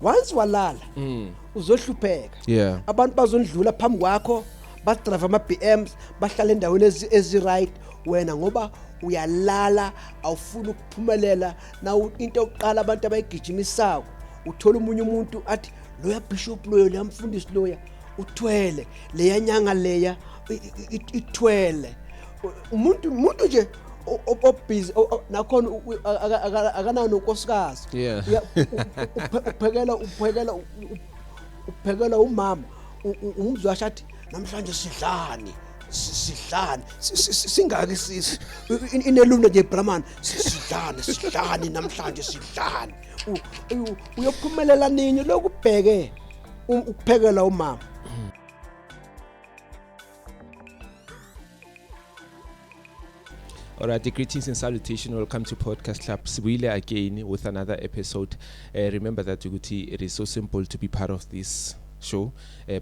once walala uzohlupheka. Yeah. Abantu bazondlula phambi kwakho badrive ama BMs bahlala endaweni ezi right wena ngoba uyalala awufuni ukuphumelela na into yokuqala abantu abayigijimisako uthola umunye umuntu athi loya bishop loyo leyamfundisi loya uthwele leya nyanga leya ithwele umuntu nje obusy nakhona akanayo nonkosikazi uphekela umama umzwasha athi namhlanje sidlani singaki sisi inelunda nje Brahman sidlani namhlanje sidlani uyophumelela nini lokubheke ukuphekela umama. Alright, greetings and salutation. Welcome to Podcast Club Sibuyile again with another episode. Remember that it is so simple to be part of this show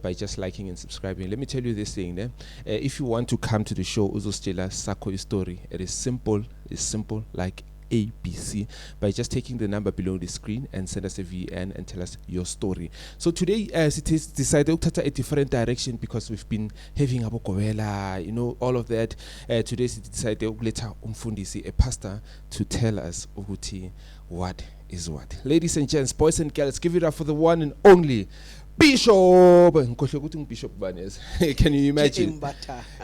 by just liking and subscribing. Let me tell you this thing. If you want to come to the show, uzositshela sakho story. It is simple. It's simple like ABC by just taking the number below the screen and send us a VN and tell us your story. So today, it is decided to take a different direction because we've been having Abokowela, all of that. Today, it decided to let umfundisi, a pastor, to tell us what is what. Ladies and gents, boys and girls, give it up for the one and only Bishop. Bishop Banes. Can you imagine?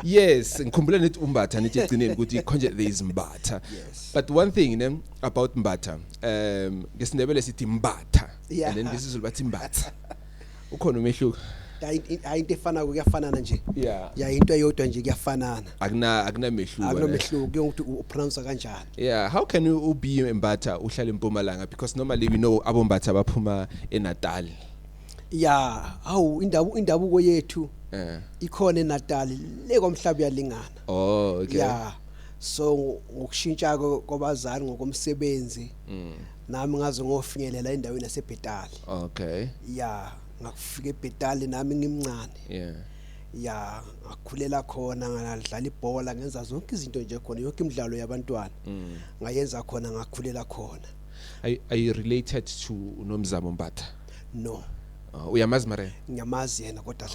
Yes, there is Mbata. Yes. But one thing about Mbata, guess never city Mbata. Yeah. And then this is about Mbata. Ukhona umehluko. Ayinto efana kuyafanana nje. Yeah. Ya into eyodwa nje kuyafanana. Akuna mehluko. Mehluko ukuthi upronounce kanjani. Yeah, how can you be Mbata uhlala eMpumalanga because normally we know abo Mbata baphuma eNatal. Yeah, indabuko yethu ikhona eNatal lekomhlaba yalingana. Oh, okay. Yeah. So ngokushintsha kwabazali ngokomsebenzi nami ngaze ngofinyelela endaweni yaseBhetali. Okay. Yeah, ngakufika eBhetali nami ngimncane. Yeah. Yeah, ngakhulela khona ngadlala ibhola ngenza zonke izinto nje khona yonke imidlalo yabantwana. Ngayenza khona ngakhulela khona. Are you related to uNomzamo Mbata? No. Uyamazi mara? Ngiyamazi yena kodwa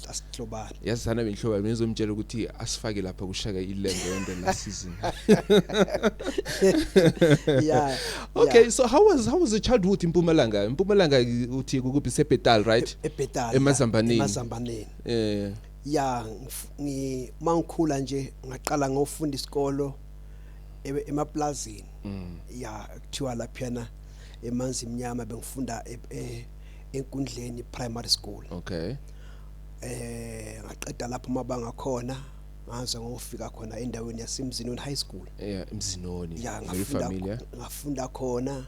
asihlobana. Yazana benhlobo benzomtshela ukuthi asifake lapha kushaka ilembe wonke last season. Yeah. Okay, so how was the childhood in Mpumalanga? Mpumalanga uthi kuphi seBhetali, right? eBhetali. Emazambaneni. Yeah, mangikhula nje ngaqala ngofunda isikolo emaplazini. Yeah, kuthiwa laphana emanzi mnyama bengifunda enkundleni primary school. Okay. Ngaqeda lapho mabanga khona ngaze ngofika khona endaweni yaseMzinoni High School. Yeah, eMzinoni. Yeah, very familiar. Ngafunda khona.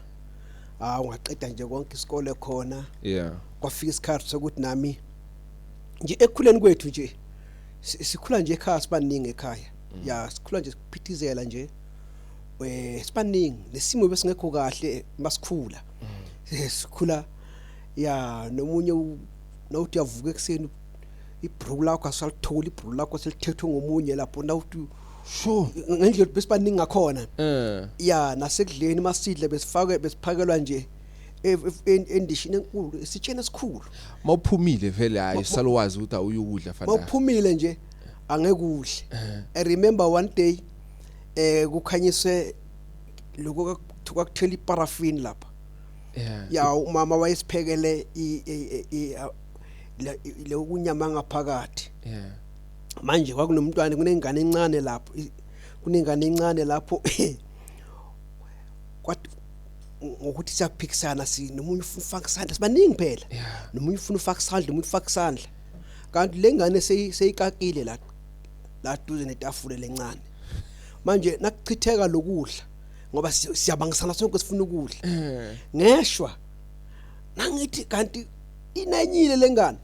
Ngaqeda nje konke isikole khona. Yeah. Kwafika isikhathi sokuthi nami nje ekukhuleni kwethu nje sikhula nje ekhaya sibaningi ekhaya. Yeah, sikhula nje siphithizela nje. Sibaningi nesimo besingekho kahle masikhula. Sikhula ya nomunye nawuthi yavuka ekseni ibhruku lakho asalithola ibhruku lakho selithethwe ngomunye lapho nawuthi sure ngendlela besibaningi ngakhona ya nasekudleni masidle besiphakelwa nje endishini enkulu sitshena esikhulu mawuphumile vele hayi salwazi ukuthi awuyukudla fana mawuphumile nje angekudle. I remember one day kukhanyise lokho kuthela iparafini lapha. Yeah, umama wayesiphekele le ukunyama ngaphakathi. Yeah. Manje kwakunomntwana kunengane encane lapho. Kunengane encane lapho. Kwathi ngokuthi siyaphikisana nomunye ufuna ufaka isandla sibaningi phela. Nomunye ufuna ufaka isandla, nomunye ufaka isandla. Kanti lengane seyikakile la duze netafule lencane. Manje nakuchitheka lokudla ngoba siyabangisana sonke sifuna ukudla. Ngeshwa nangithi kanti inanyile lengane.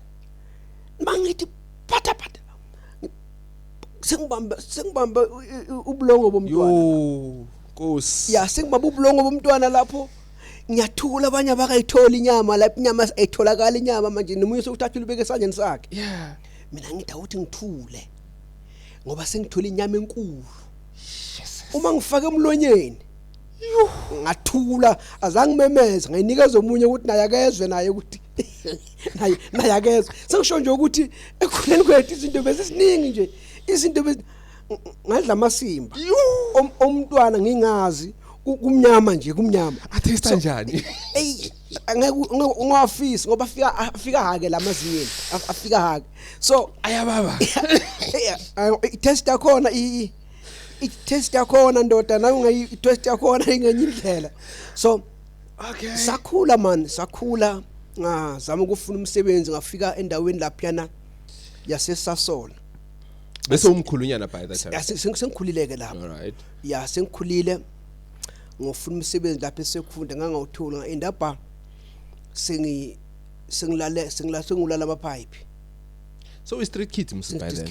Mangithi phatha sengibamba ubulongo bomntwana. Yo, Nkosi. Yeah, sengibamba ubulongo bomntwana lapho. Ngiyathula abanye abakayithola inyama lapho inyama ayitholakala inyama manje nomunye sokuthatha ubeke esandleni sakhe. Yeah. Mina ngithi awuthi ngithule. Ngoba sengithola inyama enkulu. Uma ngifaka emlonyeni ngathula azange memeze ngayinikeza omunye ukuthi naye akezwe naye ukuthi naye akezwe sengisho nje ukuthi ekhuleni kwethu izinto bezisiningi nje izinto ngadla amasimba umntwana ngingazi kumnyama nje kumnyama athesta njani hey angeke ungafisi ngoba afika hake lamazinyeni afika hake so ayababa itest yakhona itest yakhona ndoda na ungayitest yakhona ingenye indlela so okay sakhula man sakhula ngazama ukufuna umsebenzi ngafika endaweni laphana yaseSasol bese umkhulunyana by that time sengikhulileke lapho all right ya sengikhulile ngofuna umsebenzi lapho esekufunda ngangawuthola endaba sengilala amapipe so we street kids by then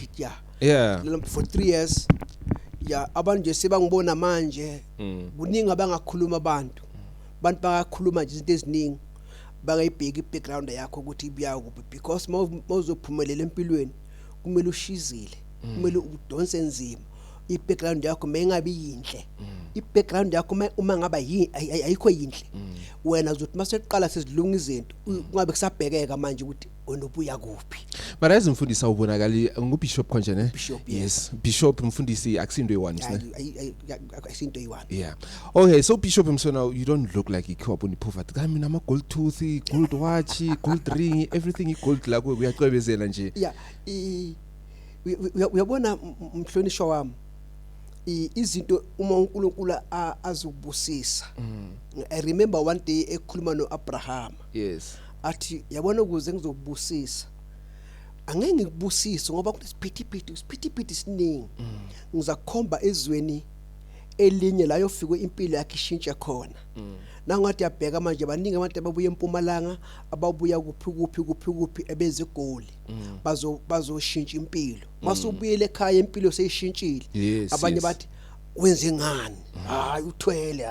yeah for 3 years ya abantu nje sebangibona manje kuningi abangakhuluma abantu bakakhuluma nje izinto eziningi bangayibheki ibackground yakho ukuthi ibiya kuphi because mawuzophumelela empilweni kumele ushizile kumele udonse nzima ibackground yakho mayingabe yinhle ibackground yakho uma ngaba ayikho yinhle wena uzothi maseqala sezilunga izinto ungabe kusabhekeka manje ukuthi wena ubuya kuphi but as umfundisi awubonakali ngubishop konje ne bishop yes bishop umfundisi akusinto eyi1 ne akusinto eyi1 yeah okay so bishop msona you don't look like ikhopha unipoverty kami nama gold tooth gold watch gold ring everything gold la kuyacwebezela nje yeah uyabona umhlonishwa wami izinto uma uNkulunkulu azubusisa I remember one day ekhuluma noAbraham yes athi yabona ukuze ngizobusisa angeke ngikubusise ngoba kunesiphithi siningi ngizakhomba ezweni elinye la yofika impilo yakhe ishintshe khona nangathi yabheka manje baningi abantu ababuye eMpumalanga ababuya kuphi ebeze egoli bazoshintsha impilo masubuyele ekhaya impilo seyishintshile abanye bathi wenze ngani hayi uthwele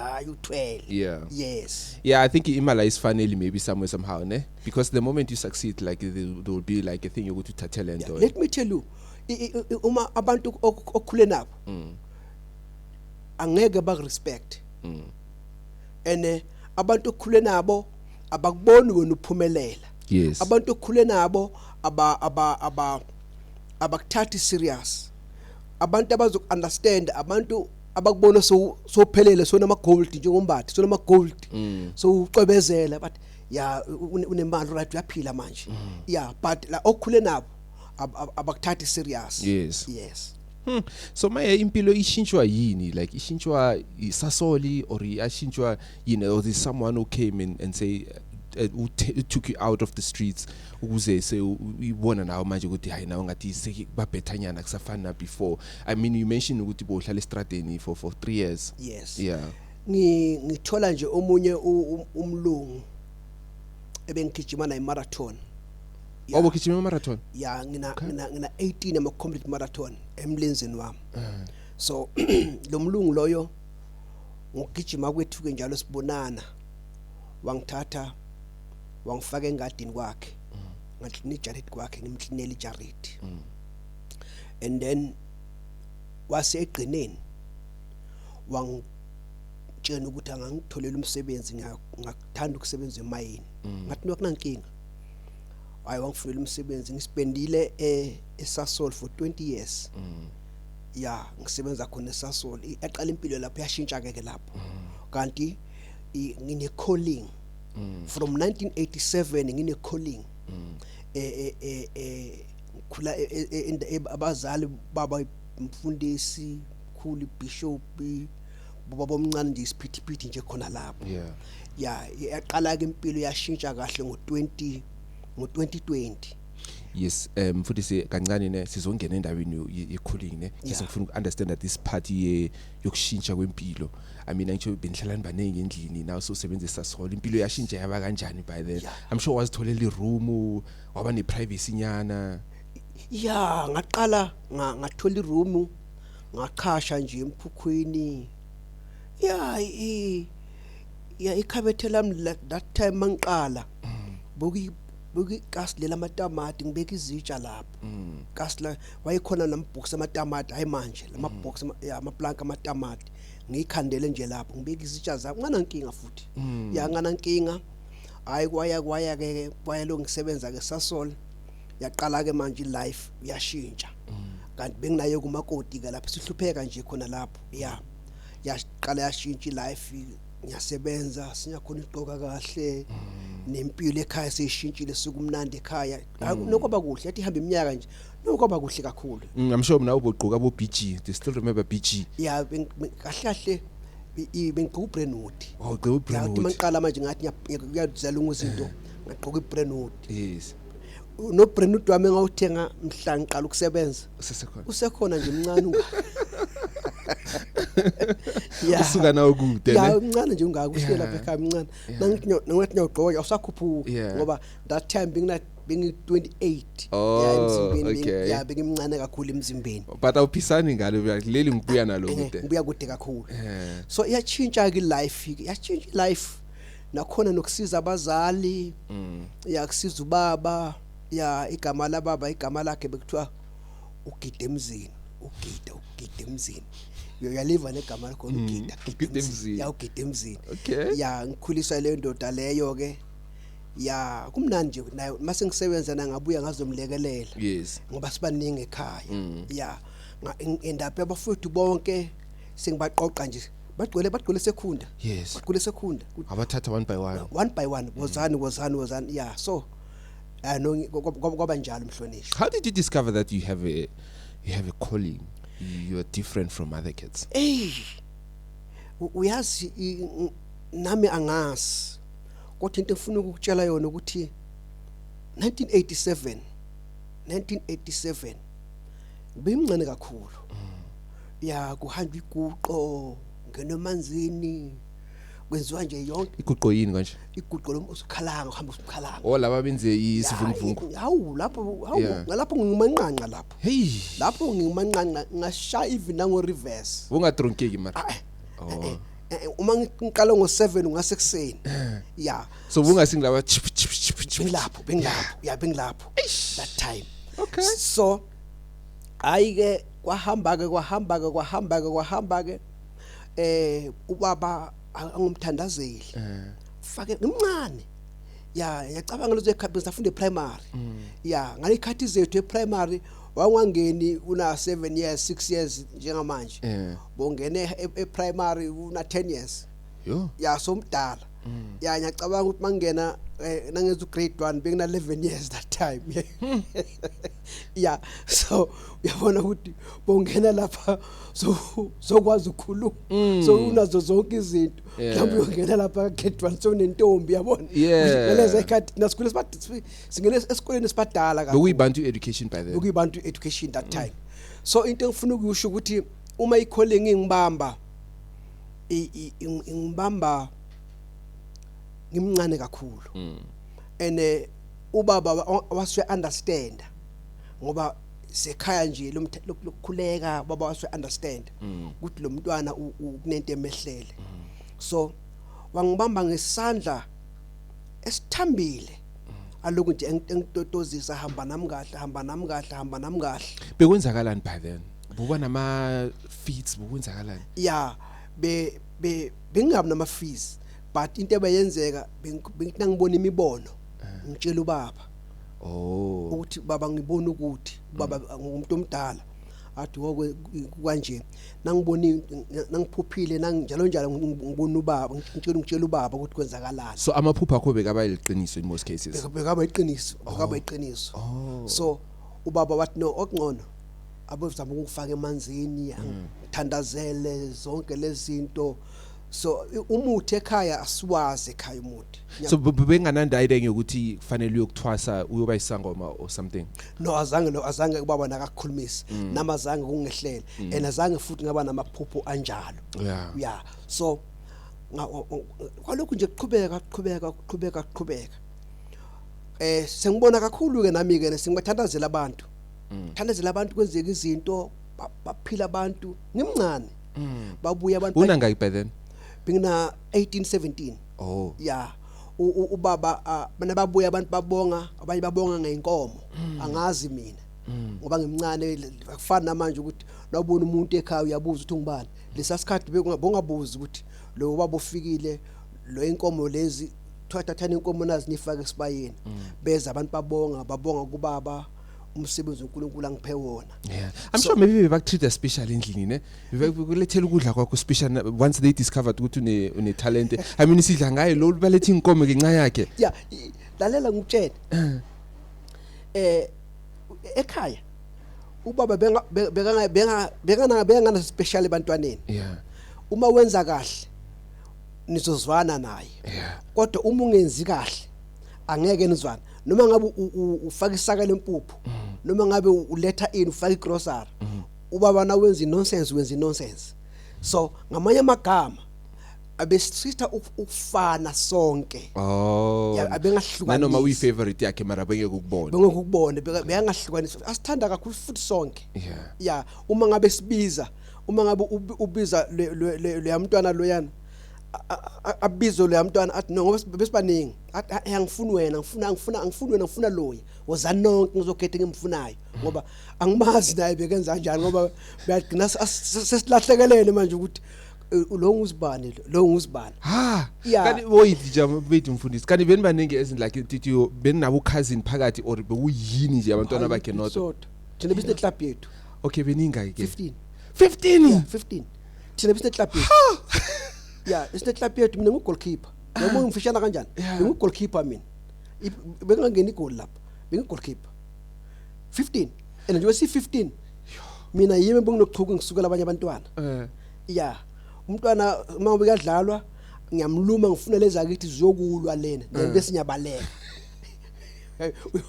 yes yeah I think imala is finally maybe somewhere somehow ne because the moment you succeed like there will be like a thing yokuthi uthathele into let me tell you uma abantu okhule nabo angeke bakurespect ene abantu okhule nabo abakuboni wena uphumelela yes abantu okhule nabo abakuthathi serious abantu abazo understand abantu abakubona sophelele sona ama gold njengombathi sona ama gold so ucwebezela but ya unemali right uyaphila manje yeah but la okhule nabo abakuthathi serious yes so maye impilo ishintshwa yini like ishintshwa isasoli or yashintshwa or there's someone who came in and say who took you out of the streets ukuze se uyibona nawo manje ukuthi hayi nawo ngathi sekubabhethanyana kusafana before I mean you mentioned ukuthi bohlala estradeni for 3 years yes yeah ngithola nje omunye umlungu ebengigijima naye marathon obogijima marathon yeah ngina 18 ama complete marathon emlenzeni wami so lo mlungu loyo ngigijima kwethu ke njalo sibonana wangithatha wangifaka engadini kwakhe ngathi ni Jared kwakhe ngimklinela iJared and then wase egqineni wangitshela ukuthi angangitholela umsebenzi ngakuthanda ukusebenza emayini ngathi nokunankinga hayi wangifunela umsebenzi ngispendile eSasol for 20 years ya ngisebenza khona eSasol yaqala impilo lapho yashintsha ke lapho kanti ngine calling from 1987 ngine calling khula abazali baba umfundisi khulu bishop baba omncane nje isiphithiphithi nje khona lapho yeah yaqala ke impilo yashintsha kahle ngo2020 yes mfundisi kancane ne sizongena endaweni yekhulling ne just ngifuna ukunderstand that this party yokushintsha kwempilo I mean ngisho benihlalani banenge endlini nawe usebenzisa Sasol impilo yashintsha yaba kanjani by then I'm sure wazitholela iroom waba ne privacy nyana yeah ngaqala ngathola iroom ngakhasha nje emphukhweni yeah ikhabethe lami that time mangiqala boki kaslela amatamati ngibeka izitsha lapho kasla wayekhona namabhox amatamati hayi manje lamabhox amaplanka amatamati ngikhandele nje lapho ngibeka izitsha zami ngana nkinga futhi ya ngana nkinga hayi kwaya ke kwayelo ngisebenza ke Sasol yaqala ke manje life yashintsha kanti benginayo kumakoti ke lapho sihlupheka nje khona lapho yaqala yashintsha life ngiyasebenza sinyakhona iqoka kahle nempilo ekhaya seyishintshile sukumnandi ekhaya nokuba kuhle yathi ihamba iminyaka nje nokuba kuhle kakhulu I'm sure mina ubugqoka abo BG they still remember BG kahle bengigqoka uBrentwood ugqoka uBrentwood yathi mangiqala manje ngathi ngiyazela izinto ngagqoka uBrentwood yes no Brentwood wami ngawuthenga mhla ngiqala ukusebenza usekhona nje mncane usuka nawo kude ya mncane nje ungakuhlela lapha ekhaya mncane nangithi ngiyogqoka usakhuphuka ngoba that time bengi 28 emzimbeni ya bengimncane kakhulu emzimbeni but awuphisani ngalo leli ngibuya nalo kude ngibuya kude kakhulu so iyachintsha ke life nakhona nokusiza abazali yakusiza ubaba ya igama lababa igama lakhe bekuthiwa ugide emzini ugide emzini uyaliva negama lakho ugide emzini ya ugide emzini ya ngikhuliswa le ndoda leyo ke ya kumnandi nje nayo mase ngisebenza nangabuya ngazomlekelela yes ngoba sibaningi ekhaya ya endapha abafowethu bonke sengibaqoqa nje bagcwele sekhunda yes bagcwele sekhunda abathatha one by one wozani yeah so no kwaba njalo mhlonishwa. How did you discover that you have a calling, you are different from other kids? Uyazi nami angazi kodwa into efuna ukutshela yona ukuthi 1987 bimncane kakhulu ya kuhamba iguqo ngenomanzini kwenziwa nje yonke iguqo yini kanje iguqo lomusikhalanga uhamba usikhalanga laba benze isivunguvungu lapho ngimanqanqa lapho hey lapho ngimanqanqa ngashaya even nango reverse ungadronkeki mara uma ngiqala ngo7 ngasekuseni ya so bungasingilaba bengilapho that time okay so ayike kwahamba ke ubaba angumthandazeli fake ngimncane yacabanga lezo ekhathi safunde primary ngalikhathi zethu eprimary wangangeni una 7 years 6 years njengamanje bongene eprimary una 10 years somdala ngiyacabanga ukuthi mangena nangenza grade 1 bengina 11 years that time so uyabona ukuthi bongena lapha zokwazi ukukhuluma so unazo zonke izinto mhlawumbe uyongena lapha grade 1 so nentombi yabona leza ikhathi nasikhule singene esikoleni sibadala kakhulu bekuyibantu education by then bekuyibantu education that time so into engifuna ukusho ukuthi uma i-calling ngibamba ngimncane kakhulu ene ubaba waswe understand ngoba sekhaya nje lokukhuleka baba waswe understand ukuthi lo mntwana kunento emehlele so wangibamba ngesandla esithambile aloku nje engitotozisa hamba nami kahle bekwenzakalani by then buba nama feeds bekwenzakalani bengabi nama fees but into ebayenzeka ngibona imibono ngitshela ubaba ukuthi baba ngibona ukuthi baba ngumuntu omdala athi kanje nangiboni nangiphuphile njalo ngibona ubaba ngitshela ubaba ukuthi kwenzakalani so amaphupho akho bekaba iliqiniso in most cases bekaba iqiniso so ubaba wathi no okungcono abozama ukufaka emanzini ngithandazele zonke lezi zinto so umuthi ekhaya asiwazi ekhaya umuthi so benganandayide ukuthi kufanele uyokuthwasa uyoba isangoma or something no azange ubaba nakakhulumisa namazange kungehlele azange futhi ngaba namaphupho anjalo so kwalokhu nje kuqhubeka sengibona kakhulu ke nami ke singibathandazela abantu thandazela abantu kwenzeka izinto baphila abantu ngimncane babuya abantu unangaki by then bengina 18-17 ubaba babuya abantu babonga abanye babonga ngeenkomo angazi mina ngoba ngimncane akufana manje ukuthi nawubona umuntu ekhaya uyabuza ukuthi ungubani lesasikhathi bongabuza ukuthi lo baba ufikile lo inkomo lezi thathathana inkomo nazi nifake esibayeni beza abantu babonga kubaba umsebenzi uNkulunkulu angiphe wona. Yeah, I'm sure maybe back treat a special endlini ne kulethela ukudla kwakho special once they discovered ukuthi une talent. I mean isidla ngaye lo balethe inkomo ngenxa yakhe. Yeah, lalela ngikutshela ekhaya ubaba bengana special ebantwaneni. Yeah, uma wenza kahle nizozwana naye. Yeah, kodwa uma ungenzi kahle angeke nizwane noma ngabe ufaka isaka lempuphu noma ngabe uletha in ufaka igrocery ubaba na wenza nonsense. So ngamanye amagama abesitha ukufana sonke. oh abengahlukanisa noma uyi favorite yakhe mara bengeke ukubone bengahlukanisa asithanda kakhulu futhi sonke. Yeah, Yeah, uma ngabe sibiza uma ngabe ubiza le yamntwana loyana abizo le yamntwana athi no ngoba besibaningi athi angifuni wena ngifuna loya wozani nonke ngizokhetha ngimfunayo ngoba angimazi naye bekenza kanjani ngoba bayagcina sesilahlekelele manje ukuthi lo nguzibani ha Yeah. kanti woyithi jama bethi mfundisi kanti beni baningi ezini like tithi beni nabo cousin phakathi or bekuyini nje abantwana bakhe nodwa. thina business club yethu Okay beninga ke 15 15 thina business club yethu. Yeah, business club yethu mina ngu-goalkeeper noma ngimfishana kanjani ngingu-goalkeeper mina bengangeni igoli lapha bengu-goalkeeper 15 and nje wesi-15 mina yimi benginochuku ngisukela abanye abantwana. Yeah, umntwana uma ubekadlalwa ngiyamluma ngifuna lezi akithi ziyokulwa lena bese nyabaleka.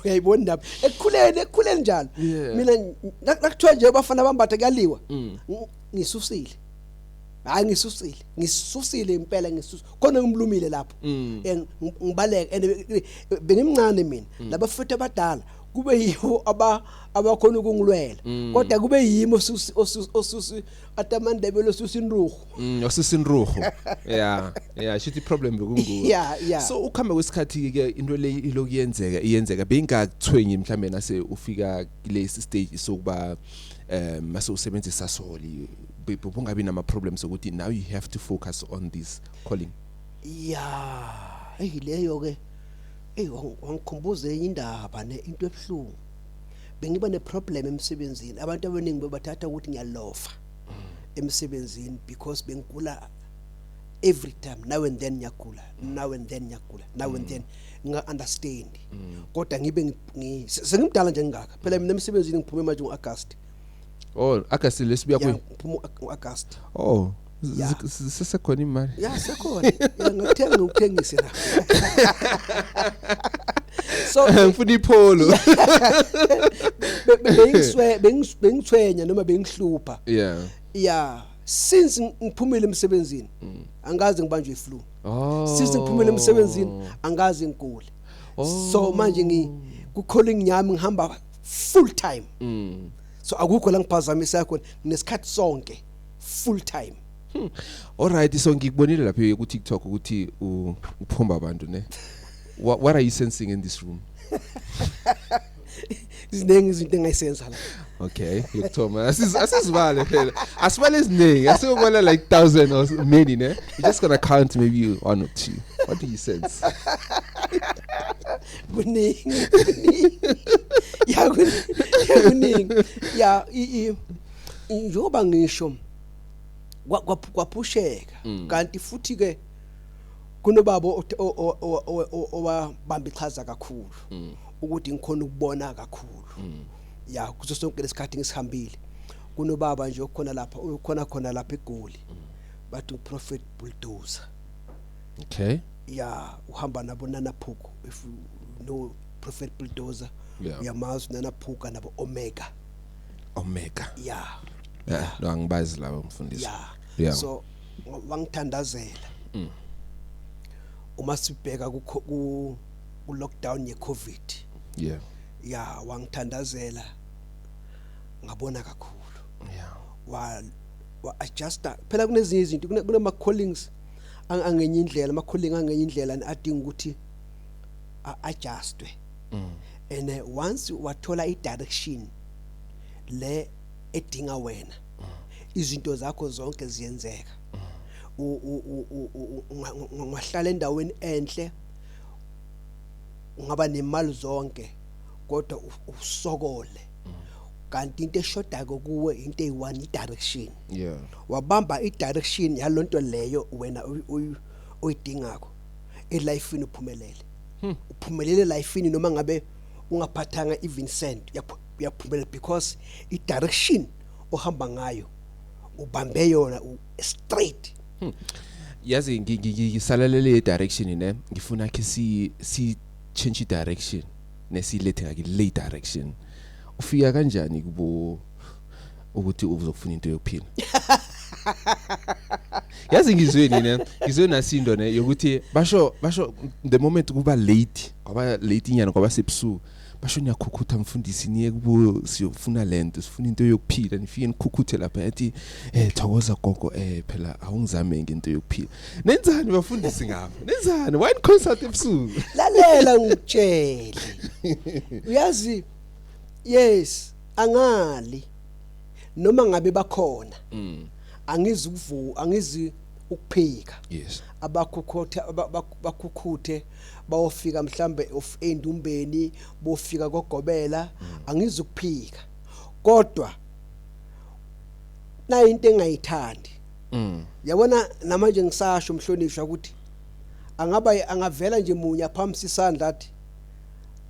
Uyayibona lapha ekukhuleni njalo mina nakuthiwa nje bafana bambatha kuyaliwa ngisusile. Hayi ngisusile impela khona ngimlumile lapho ngibaleka and bengimncane mina labafethu abadala kube yiwo abakhona ukungilwela kodwa kube yimi osusi atamandebelo osusinruhu osusinruhu. Yeah shithi problem bekunguwe. Yeah. So ukhamba kwesikhathi ke into le iyenzeka bengathwenyi mhlambe nase ufika kulesi stage sokuba mase usebenzisa soli bungabi nama problems ukuthi now you have to focus on this calling. Yeah, leyo ke wangikhumbuza indaba into ebhlungu. Bengiba ne problem emsebenzini. Abantu abaningi bebathatha ukuthi ngiyalofa emsebenzini because bengikula every time now and then ngiyakula now and then nga understand. Kodwa ngibe sengimdala nje ngaka. Phela mina emsebenzini ngiphume manje ngo-August. Oh, August lesibuya kwe. August. Oh, sesekhona imali. Yeah, sekhona. Ngikuthengise la. So ngifuna ipholo. Bengithwenya noma bengihlupha. Yeah, since ngiphumile emsebenzini angazi ngibanjwe iflu. Since ngiphumile emsebenzini angazi ngigule. So manje ku calling yami ngihamba full time. So akukho la ngiphazamisa khona ngesikhathi sonke full time. Alright, so ngikubonile lapha ku TikTok ukuthi uphumba abantu ne. What are you sensing in this room? Izinengi izinto engayisenza la. Okay, yokuthoma asizibale phela. Asibale iziningi, asikubona like 1000 or many ne. You're just going to count maybe one or two. What do you sense? Kuningi. Yeah, kuningi. Yeah, njoba ngisho kwaphusheka kanti futhi ke kunobaba owabamba ichaza kakhulu ukuthi ngikhona ukubona kakhulu. Yeah, kuzo sonke lesikhathi ngisihambile kunobaba nje okhona lapha ukhona lapha eGoli bathi uProphet Bulldozer. Okay. Yeah, uhamba nabo Nana Phuku. If you know Prophet Bulldozer, uyamazi Nana Phuka nabo Omega. Yeah. No angibazi labo mfundisi. Yeah. So wangithandazela. Uma sibheka ku lockdown ye COVID. Yeah, wangithandazela ngabona kakhulu. Wa adjusta phela kunezinye izinto kunema callings angenye indlela ama calling angenye indlela adinga ukuthi adjustwe. And once wathola I direction le edinga wena izinto zakho zonke ziyenzeka ungahlala endaweni enhle ungaba nemali zonke kodwa usokole kanti into eshoda kuwe into eyi1 direction wabamba i-direction yalonto leyo wena uyidingako elifeini uphumelele uphumelele lifeini noma ngabe ungaphathanga even cent uyaphumelela because i-direction ohamba ngayo ubambe yona straight. Yazi ngisalalele direction ne ngifuna ke si change direction nesilethe ngaki lay direction ufika kanjani kubo ukuthi uzofuna into yokuphila. Yazi ngizweni ne ngizwe nasindo ne yokuthi basho the moment kuba late inyana ngoba sebusuku basho niyakhukutha mfundisi niye kubo siyofuna lento sifuna into yokuphila nifike nikhukhuthe lapha ethi thokoza gogo phela awungizame into yokuphila nenzani bafundisi ngapha nenzani wine concert ebusuku lalela ngitshele uyazi yes angali noma ngabe bakhona angizi ukuphika yes bakhukhuthe bawofika mhlambe endumbeni bofika kogobela angizi ukuphika kodwa na into engayithandi yabona namanje ngisasho umhlonishwa ukuthi angavela nje munya phambi sisandla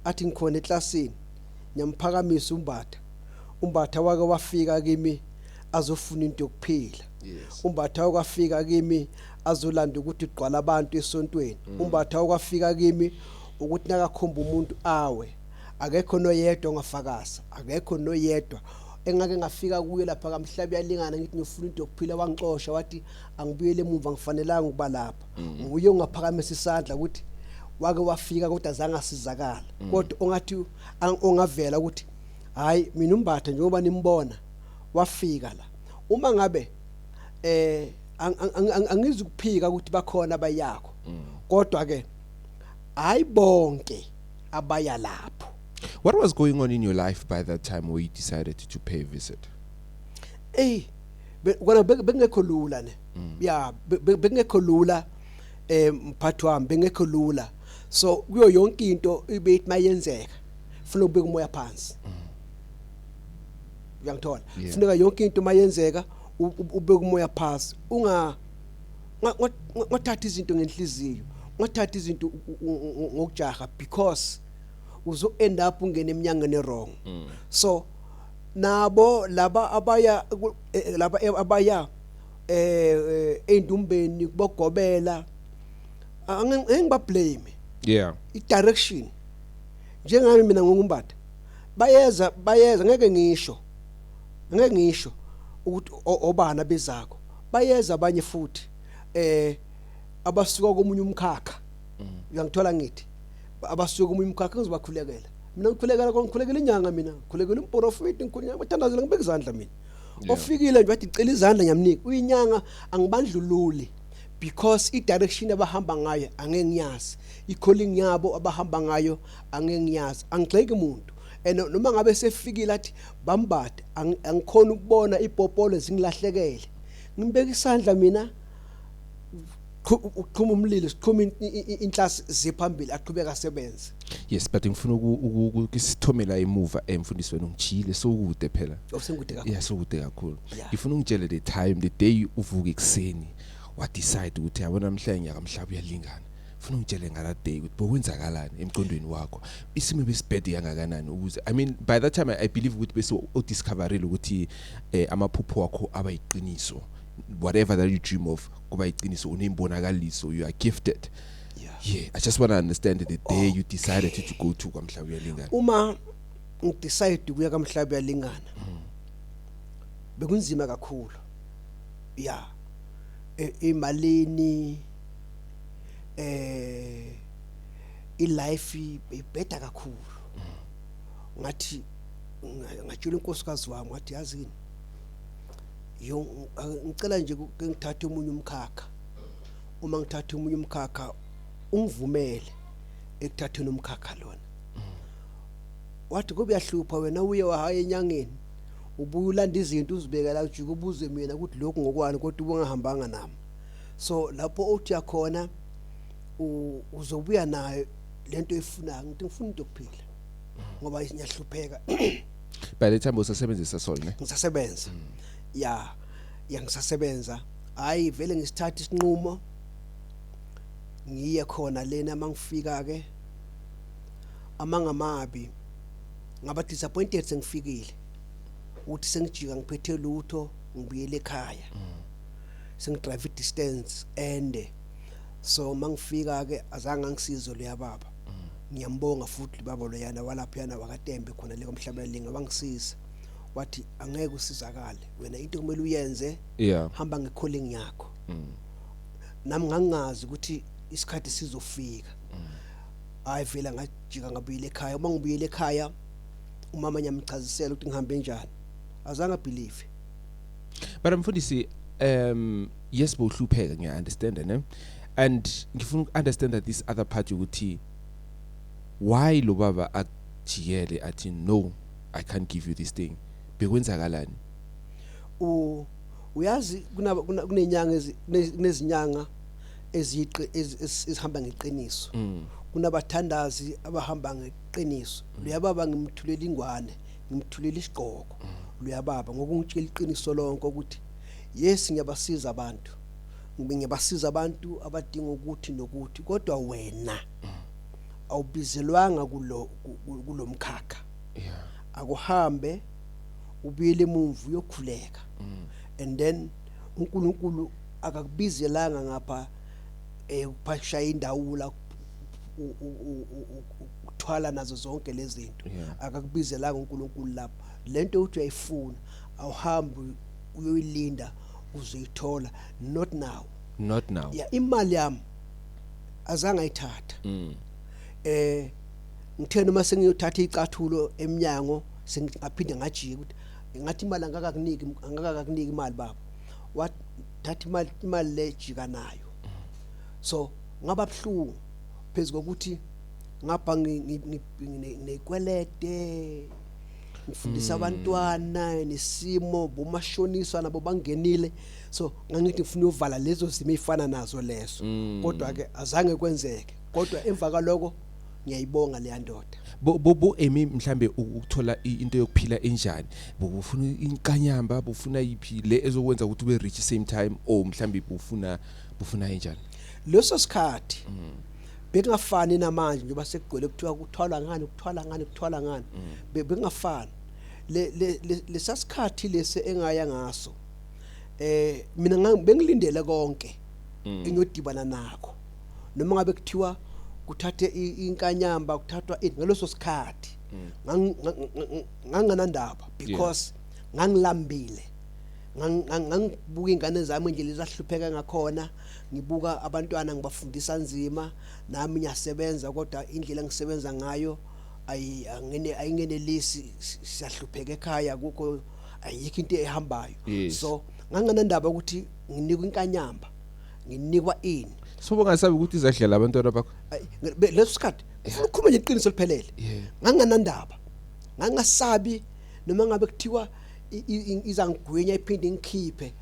athi ngikhona eklasini nyamphakamisa umbatha wake wafika kimi azofuna into yokuphila umbatha kwafika kimi azolanda ukuthi igqwala abantu esontweni umbatha kwafika kimi ukuthi nakakhomba umuntu awe akekho noyedwa ongafakaza akekho noyedwa engake ngafika kuye lapha kamhlabi yalingana ngithi ngifuna into yokuphila wangixosha wathi angibuyele emuva ngifanelanga ukuba lapha nguye ongaphakamisa isandla ukuthi wake wafika kodwa azange asizakala kodwa ongathi ongavela ukuthi hayi mina umbatha njengoba nimbona wafika la uma ngabe angizi ukuphika ukuthi bakhona abayakho kodwa ke hayi bonke abaya lapho. What was going on in your life by that time where you decided to pay a visit? Kona bengekho lula ne yeah bengekho lula mphathi wami bengekho lula so kuyo yonke into ibethi mayenzeka ufuna ubeka umoya phansi uyangithola funeka yonke into mayenzeka ubeka umoya phansi ungathatha izinto ngenhliziyo ungathatha izinto ngokujaha because uzo end up ungena eminyangweni wrong so nabo laba abaya endumbeni kubogobela angiba blame yeah I direction njengami mina ngumbatha bayeza ngeke ngisho ukuthi obana bezakho bayeza abanye futhi abasuka komunye umkhakha uyangithola ngithi abasuka komunye umkhakha ngizobakhulekela mina ngikhulekela inyanga mina ngikhulekela umprofeti ngikhulekela bathandazela ngibeka izandla mina ofikile nje wathi cela izandla ngiyamnika uyinyanga angibandlululi because I direction abahamba ngayo angeke ngiyazi I calling yabo abahamba ngayo angeke ngiyazi angigxeki umuntu noma ngabe sefikile athi bambade angikhona ukubona ipopolo zingilahlekele ngibeka isandla mina uqhuma umlilo siqhuma inhlasi ziphambili aqhubeka asebenze. Yes but ngifuna ukisithomela emuva emfundisi wena ngijile sokude phela osengikude kakhulu yeah sokude kakhulu ngifuna ungitshele the time the day uvuka ekseni what decide ukuthi yabona namhlanje nyakamhlaba uyalingana ufuna ungitshele ngala day ukuthi bokwenzakalani emqondweni wakho isimo besibhedi yangakanani ukuze I mean by that time I believe ukuthi bese udiscoverile ukuthi amaphupho wakho abayiqiniso whatever that you dream of kuba iqiniso unembonakaliso you are gifted yeah I just want to understand the day you decided to go to kwaMhlaba uyalingana uma ngidecide ukuya kwaMhlaba uyalingana bekunzima kakhulu yeah imalini ilife ibheda kakhulu ngathi ngajula inkosikazi wami ngathi yazini ngicela nje ngithathe umunye umkhakha uma ngithathe umunye umkhakha ungivumele ekuthatheni umkhakha lona wathi kubuyahlupha wena uye wahaya enyangeni ubuye ulanda izinto uzibeka la ujike ubuze mina ukuthi lokhu ngokwani kodwa ubungahambanga nami. So lapho uthi yakhona uzobuya nayo lento efunayo ngithi ngifuna into yokuphila ngoba ngiyahlupheka. By the time usasebenzisa sona ngisasebenza ya ngisasebenza hayi vele ngisithatha isinqumo ngiye khona lena mangifika ke amangamabi ngaba disappointed sengifikile uthi sengijika ngiphethe lutho ngibuyele ekhaya sengidrive distance ende so mangifika ke azange ngisizo leya baba ngiyambonga futhi baba loyana walapha yana wakaTembe khona le komhlabelinga wangisiza wathi angeke usizakale wena into kumele uyenze hamba ngecalling yakho nami ngangazi ukuthi isikhathi sizofika hayi vela ngajika ngabuyela ekhaya uma ngibuyela ekhaya umama nyamchazisela ukuthi ngihambe njani azange believe. But mfundisi yes bohlupheka ngiya understand ne and ngifuna understand that this other part ukuthi why lo baba ajiyele athi no I can't give you this thing bekwenzakalani uyazi kunenyanga kunezinyanga ezihamba ngeqiniso kunabathandazi abahamba ngeqiniso luyababa ngimthulela ingwane ngimthulela isigqoko luyababa ngokungitshela iqiniso lonke ukuthi yes ngiyabasiza abantu ngiyabasiza abantu abadinga ukuthi nokuthi kodwa wena awubizelwanga kulomkhakha akuhambe ubuyele emuva uyokhuleka and then uNkulunkulu akakubizelanga ngapha uphashaya indawula uthwala nazo zonke lezi zinto akakubizelanga uNkulunkulu lapha lento uthi uyayifuna awuhambi uyoyilinda uzoyithola not now ya imali yami azange ayithatha ngithe noma sengiyothatha icathulo eminyango sengaphinde ngajika ukuthi ngathi imali angakakuniki imali baba wathatha imali lejika nayo so ngaba buhlungu phezulu kokuthi ngapha nginekwelete ngifundisa abantwana nesimo bomashonisa nabo bangenile so ngangithi ngifuna uvala lezo zimo ezifana nazo leso kodwa ke azange kwenzeke kodwa emva kaloko ngiyayibonga le ndoda bo emi mhlambe ukuthola into yokuphila enjani bufuna inkanyamba bufuna iphi le ezokwenza ukuthi ube rich same time or mhlambe bufuna enjani leso sikhathi bekungafani namanje njengoba sekugcwele kuthiwa kuthwala ngani bekungafani lesasikhathi lese engaya ngaso mina bengilindele konke engiyodibana nakho noma ngabe kuthiwa kuthathe inkanyamba kuthathwa ngaleso sikhathi nganganandaba because ngangilambile ngangibuka ingane zami nje lezahlupheka ngakhona ngibuka abantwana ngibafundisa nzima nami ngiyasebenza kodwa indlela ngisebenza ngayo ayingenelisi siyahlupheka ekhaya kuko ayikho into ehambayo so nganganandaba ukuthi nginikwa inkanyamba nginikwa ini so bongasabi ukuthi izadlela abantwana bakho leso sikhathi ufuna ukukhuluma nje iqiniso liphelele nganganandaba ngangasabi noma ngabe kuthiwa izangigwenya iphinde ngikhiphe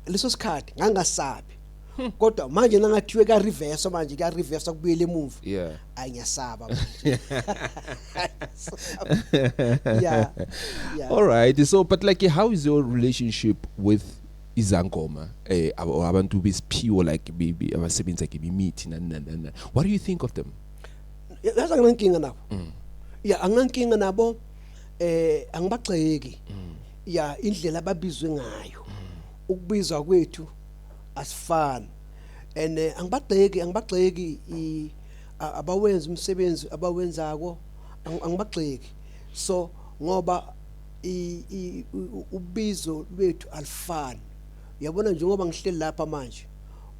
leso sikhathi ngangasabi kodwa manje nangathiwe ka reverse manje ka reverse kubuyele emuva ayingiyasaba manje yeah all right so but like how is your relationship with izangoma abantu besiphiwo like baby abasebenza ke bimithi nana what do you think of them yazi nginenkinga nabo anginenkinga nabo angibagxeki indlela ababizwe ngayo ukubizwa kwethu asifani and angibagxeki abawenza umsebenzi abawenzako angibagxeki so ngoba ubizo lwethu alifani uyabona njengoba ngihleli lapha manje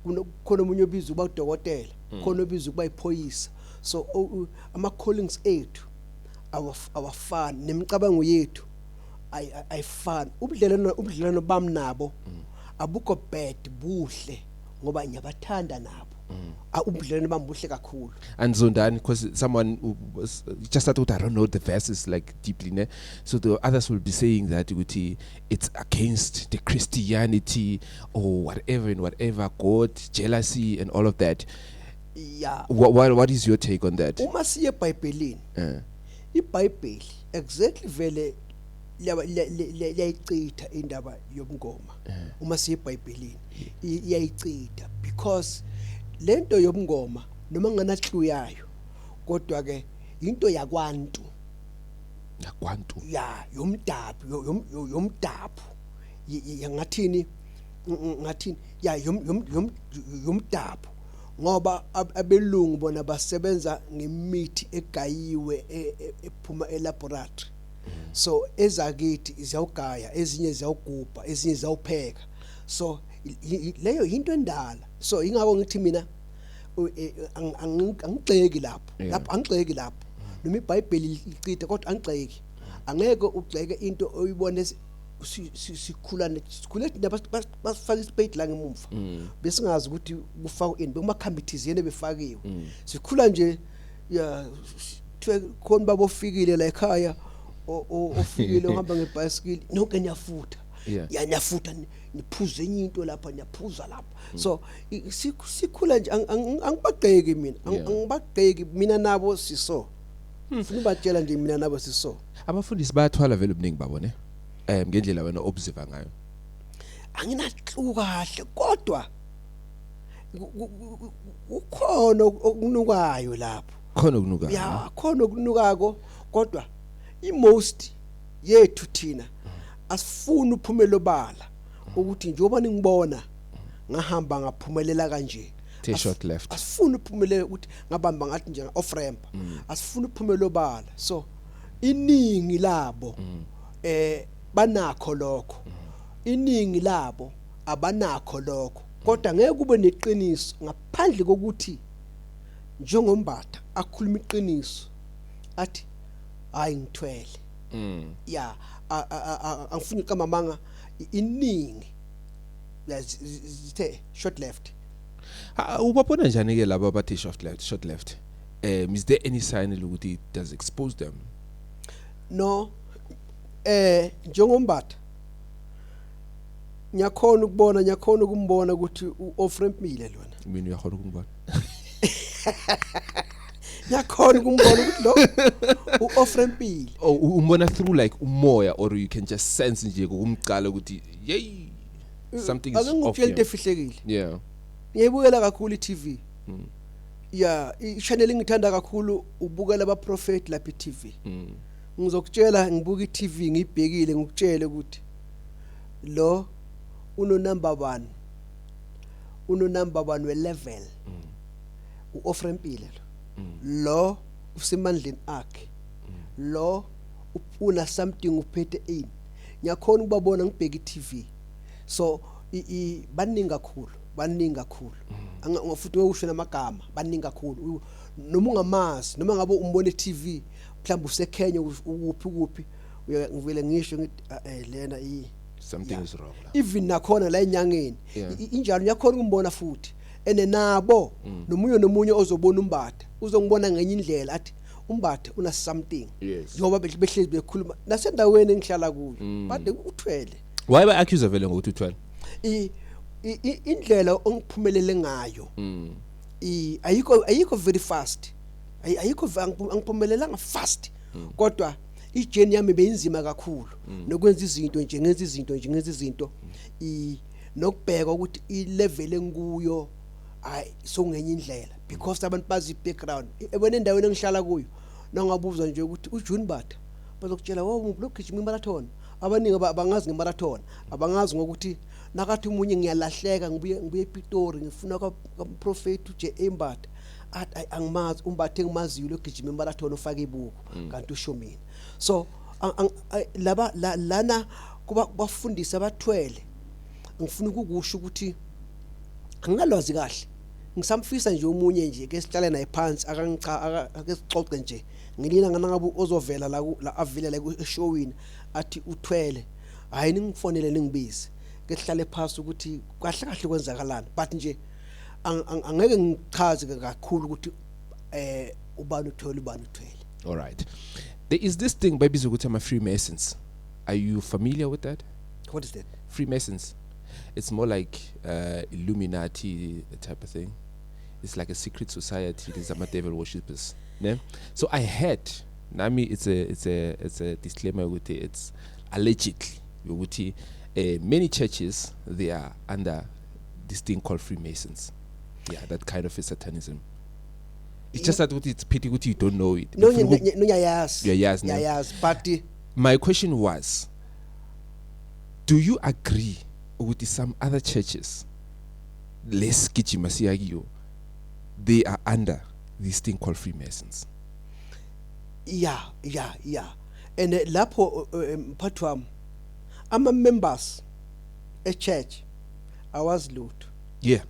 kukhona umunye obizo kuba udokotela khona obizo kuba iphoyisa so ama callings ethu awafani nemicabango yethu ayifani ubudlelano bami nabo abukho bad buhle ngoba ngiyabathanda nabo ubudlelwane bambuhle kakhulu. And Zondani, because someone was just thought I don't know the verses like deeply, ne? So the others will be saying that ukuthi it's against the Christianity or whatever and whatever, God, jealousy and all of that. Yeah. What is your take on that? Uma siye eBhayibhelini, iBhayibheli exactly vele liyayicitha indaba yobungoma. Uma siye eBhayibhelini iyayicitha because lento yobungoma noma nganahluyayo kodwa ke into yakwantu ya yomdabu ngathini ya yomdabu ngoba abelungu bona basebenza ngemithi egayiwe ephuma elaboratory. So ezakithi izawugaya, ezinye ziyawugubha, ezinye ziyawupheka. So leyo into endala. So ingakho ngithi mina angigxeki lapho angigxeki lapho noma iBhayibheli licitha kodwa angigxeki. Angeke ugxeke into oyibone sikhula basifaka isipade la ngemuva besingazi ukuthi kufaka ini bekumakhambithizene befakiwe sikhula nje ya khona babofikile la ekhaya ofikile ohamba ngebicycle nonke niyafutha niyafutha niphuze enye into lapha niyaphuza lapha. So sikhula nje angibagxeki mina angibagxeki mina nabo siso ufuna ubatshela nje mina nabo siso. Abafundisi bayathwala vele ubuningi babone ngendlela wena observe ngayo. Anginahlu kahle kodwa ukhona okunukayo lapho. Khona okunukayo. Ya khona okunukako kodwa most yethu thina asifuni uphumela obala ukuthi njengoba ningibona ngahamba ngaphumelela kanje. Short left. Asifuni uphumele ukuthi ngabamba ngathi nje off ramp. Asifuni uphumela obala. So iningi labo banakho lokho. Iningi labo abanakho lokho. Kodwa ngeke kube neqiniso ngaphandle kokuthi njengombatha akhuluma iqiniso athi hayi ngithwele. Ya angifuni kamamanga iningi yazithe short left. Ubabona njani ke laba abathi short left? Is there any sign ukuthi it does expose them? No. Njengombatha nyakhona ukumbona ukuthi uOfrempile lona. Mina uyakhona ukumbona. Nyakhona ukumbona ukuthi lo uOfrempile. Oh umbona through like umoya or you can just sense nje ngokumcala ukuthi yey something is off. Akungifile into efihlekile. Yeah. Ngiyibukela kakhulu iTV. Yeah, ichannel engithanda kakhulu ubukela abaprofeti lapha iTV. Ngizokutshela ngibuka iTV ngibhekile ngikutshele ukuthi lo uno number 1 we-level uOfrempile lo usemandleni akhe lo una something uphethe in ngiyakhona ukubabona ngibheka iTV. So baningi kakhulu angafuthi usho namagama baningi kakhulu noma ungamazi noma ngabe umbone iTV mhlawumbe useKenya ukuphi ngivele ngisho ngithi lena something is wrong la. Even nakhona la enyangeni injalo uyakhona ukumbona futhi nabo nomunye ozobona umbatha uzongibona ngenye indlela athi umbatha una something ngoba behlezi bekhuluma nasendaweni engihlala kuyo bade uthwele. Why ba accuse vele ngokuthi uthwele? Indlela ongiphumelele ngayo ayikho very fast ayikho angiphumelelanga fast kodwa ijourney yami beyinzima kakhulu nokwenza izinto ngenza izinto nokubheka ukuthi ilevel engikuyo so ngenye indlela because abantu bazi background ebona endaweni engihlala kuyo nangabuzwa nje ukuthi uJune Batha bazokutshela lokugijima imarathon abaningi abangazi ngemarathon abangazi ngokuthi nakathi umunye ngiyalahleka ngibuye ePitori ngifuna kaMprophet uJE Mbatha angimazi umbathe engimaziyo lokugijima imarathon ofaka ibuku kanti usho mina. So lana kuba bafundisa abathwele ngifuna ukukusho ukuthi anginalwazi kahle ngisamfisa nje umunye nje ke sihlale naye phansi ake sixoxe nje ngilina nganabe ozovela la avile la eshowini athi uthwele hayi ningifonele ningibize ke sihlale phansi ukuthi kahle kwenzakalana but nje angeke ngichaze kakhulu ukuthi ubani uthole ubani uthwele. All right. There is this thing babies ukuthi ama Freemasons. Are you familiar with that? What is that? Freemasons. It's more like Illuminati type of thing. It's like a secret society. These are devil worshippers. Ne? So I heard, Nami, it's a disclaimer with it. It's allegedly many churches they are under this thing called Freemasons. Yeah, that kind of a satanism. It's just that it's pity you don't know it. No, yes. Yes, yes. But my question was, do you agree with some other churches? Less Kichimasiagio, they are under this thing called Freemasons. Yeah. And lapho patwam, I'm a members a church. I was loot. Yeah.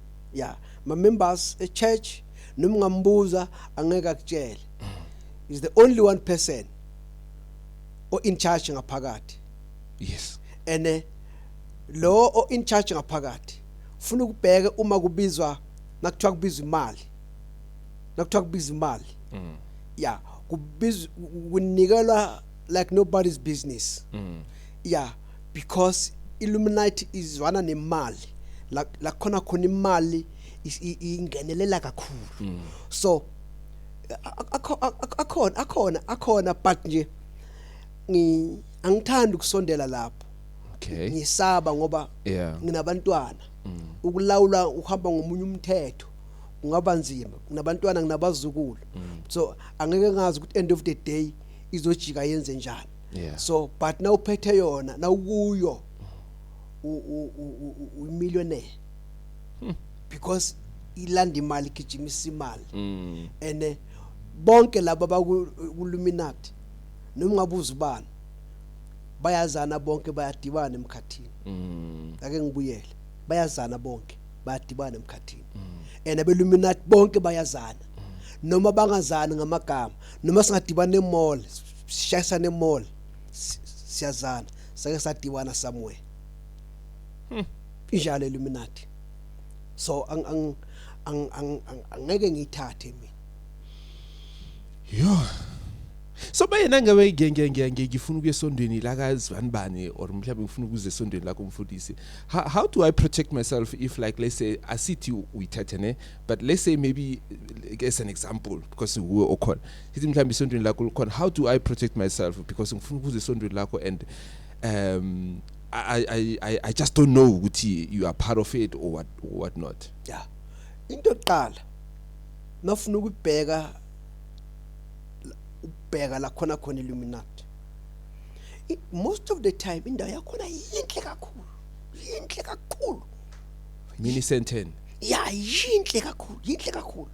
My members a church. Numngambuza angeka kutshela. Is the only one person or in charge ngaphakathi. Yes. And lo o in charge ngaphakathi ufuna ukubheka uma kubizwa nakuthiwa kubizwa imali. Nakuthiwa kubizwa imali. Yeah, kubizwa kunikelwa like nobody's business. Yeah, because Illuminati is wana nemali. La khona imali ingenelela kakhulu. So akhona but nje angithandi ukusondela lapho. Okay. Ngisaba ngoba nginabantwana. Ukulawula uhamba ngomunye umthetho ungaba nzima. Nginabantwana nginabazukulu. So angeke ngazi ukuthi end of the day izojika yenze njani. So but now uphethe yona na ukuyo u-millionaire. Because ilanda imali gijimisa imali. And bonke laba baku-Illuminati noma ngabuza ubani bayazana bonke bayadibana emkhathini. Ake ngibuyele bayazana bonke bayadibana emkhathini. And abe-Illuminati bonke bayazana. Noma bangazani ngamagama noma singadibana e-mall sishayisana e-mall siyazana sake sadibana somewhere. Injalo Illuminati. So angeke ngithathe mina. Yo. So bayena ngabe ngifuna ukuya esondweni la kaZivanibani or mhlawumbe ngifuna ukuze esondweni la kumfundisi. How do I protect myself if, like, let's say I sit you uyithathe, but let's say maybe as an example because we were okon sithi mhlawumbe esondweni la kukhona, how do I protect myself because ngifuna ukuze esondweni lakho and I just don't know ukuthi you are part of it or what not. Yeah. Into eqala nafuna ukubheka la khona Illuminati. Most of the time indawo yakhona yinhle kakhulu. Mini senten. Yeah, yinhle kakhulu.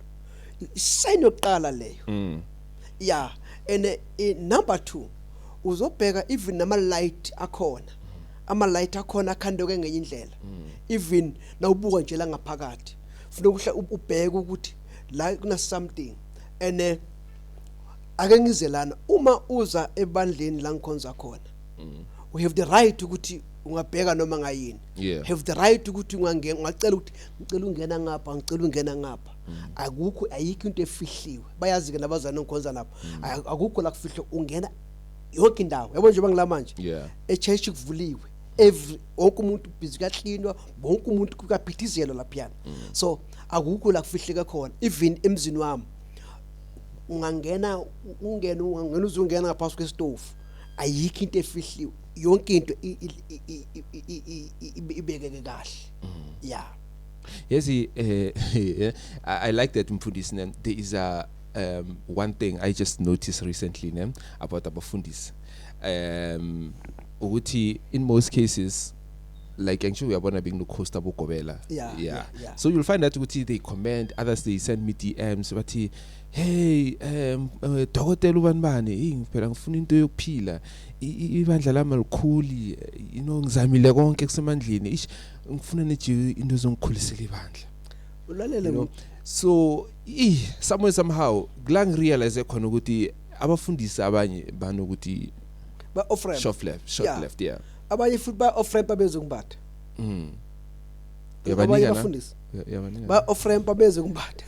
Sign yokuqala leyo. Yeah, and number 2 uzobheka even nama light akhona. Ama light akhona akhandoke ngenye indlela. Even na ubuka nje la ngaphakathi ufuna ubheke ukuthi la kuna something. And ake ngizelana uma uza ebandleni la ngikhonza khona. We have the right ukuthi ungabheka noma ngayini. Have the right ukuthi ungacela ukuthi ngicela ungena ngapha. Akukho ayikho into efihliwe. Bayazi ke nabazana ngikhonza lapho. Akukho la kufihle ungena yonke indawo. Yabo nje bangila manje. Echurch kuvuliwe. Wonke umuntu busy kahlindwa, wonke umuntu kukaphithizela laphiyana. So akukho la kufihleka khona. Even emzini wami ungangena uzungena ngaphansi kwestove. Ayikho into efihliwe. Yonke into ibekeke kahle. Yeah. Yes, I like that mfundisi. There is a one thing I just noticed recently about abafundisi. Ukuthi in most cases, like actually we are gonna being no costa bokobela. Yeah. So you'll find that ukuthi they comment, others they send me DMs but hey dokotela ubanibani ngifela ngifuna into yokuphila ibandla lami likhuli ngizamile konke kusemandleni ngifuna nje into zongikhulisela ibandla ulalele. So somehow glang realize khona ukuthi abafundisi abanye banokuthi ba off ramp short left. Abanye futhi ba off ramp abezongibatha. Abanye bafundisi yeah ba ofrempa beze kumbatha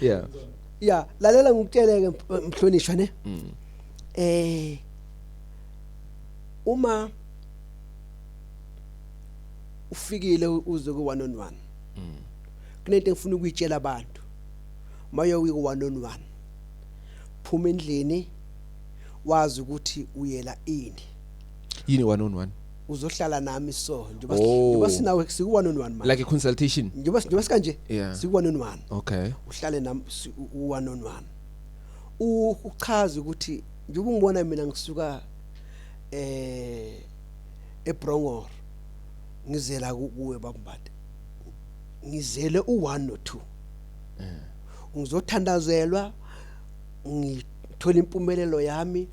yeah yeah lalela ngikutsheleke mhlonishwa ne uma ufikile uze ku 1-on-1 kunento engifuna ukuyitshela abantu mayo ku 1-on-1 phuma endlini wazi ukuthi uyela ini yini 1-on-1 uzohlala nami so njengoba sinawe siku 1-on-1 manje like a consultation njengoba sikanje yeah. siku 1-on-1 okay uhlale nami u1-on-1 uchaza ukuthi njengoba ngibona mina ngisuka eBrongor ngizela kuwe bakumbade ngizele u1 no2 ngizothandazelwa ngithola impumelelo yami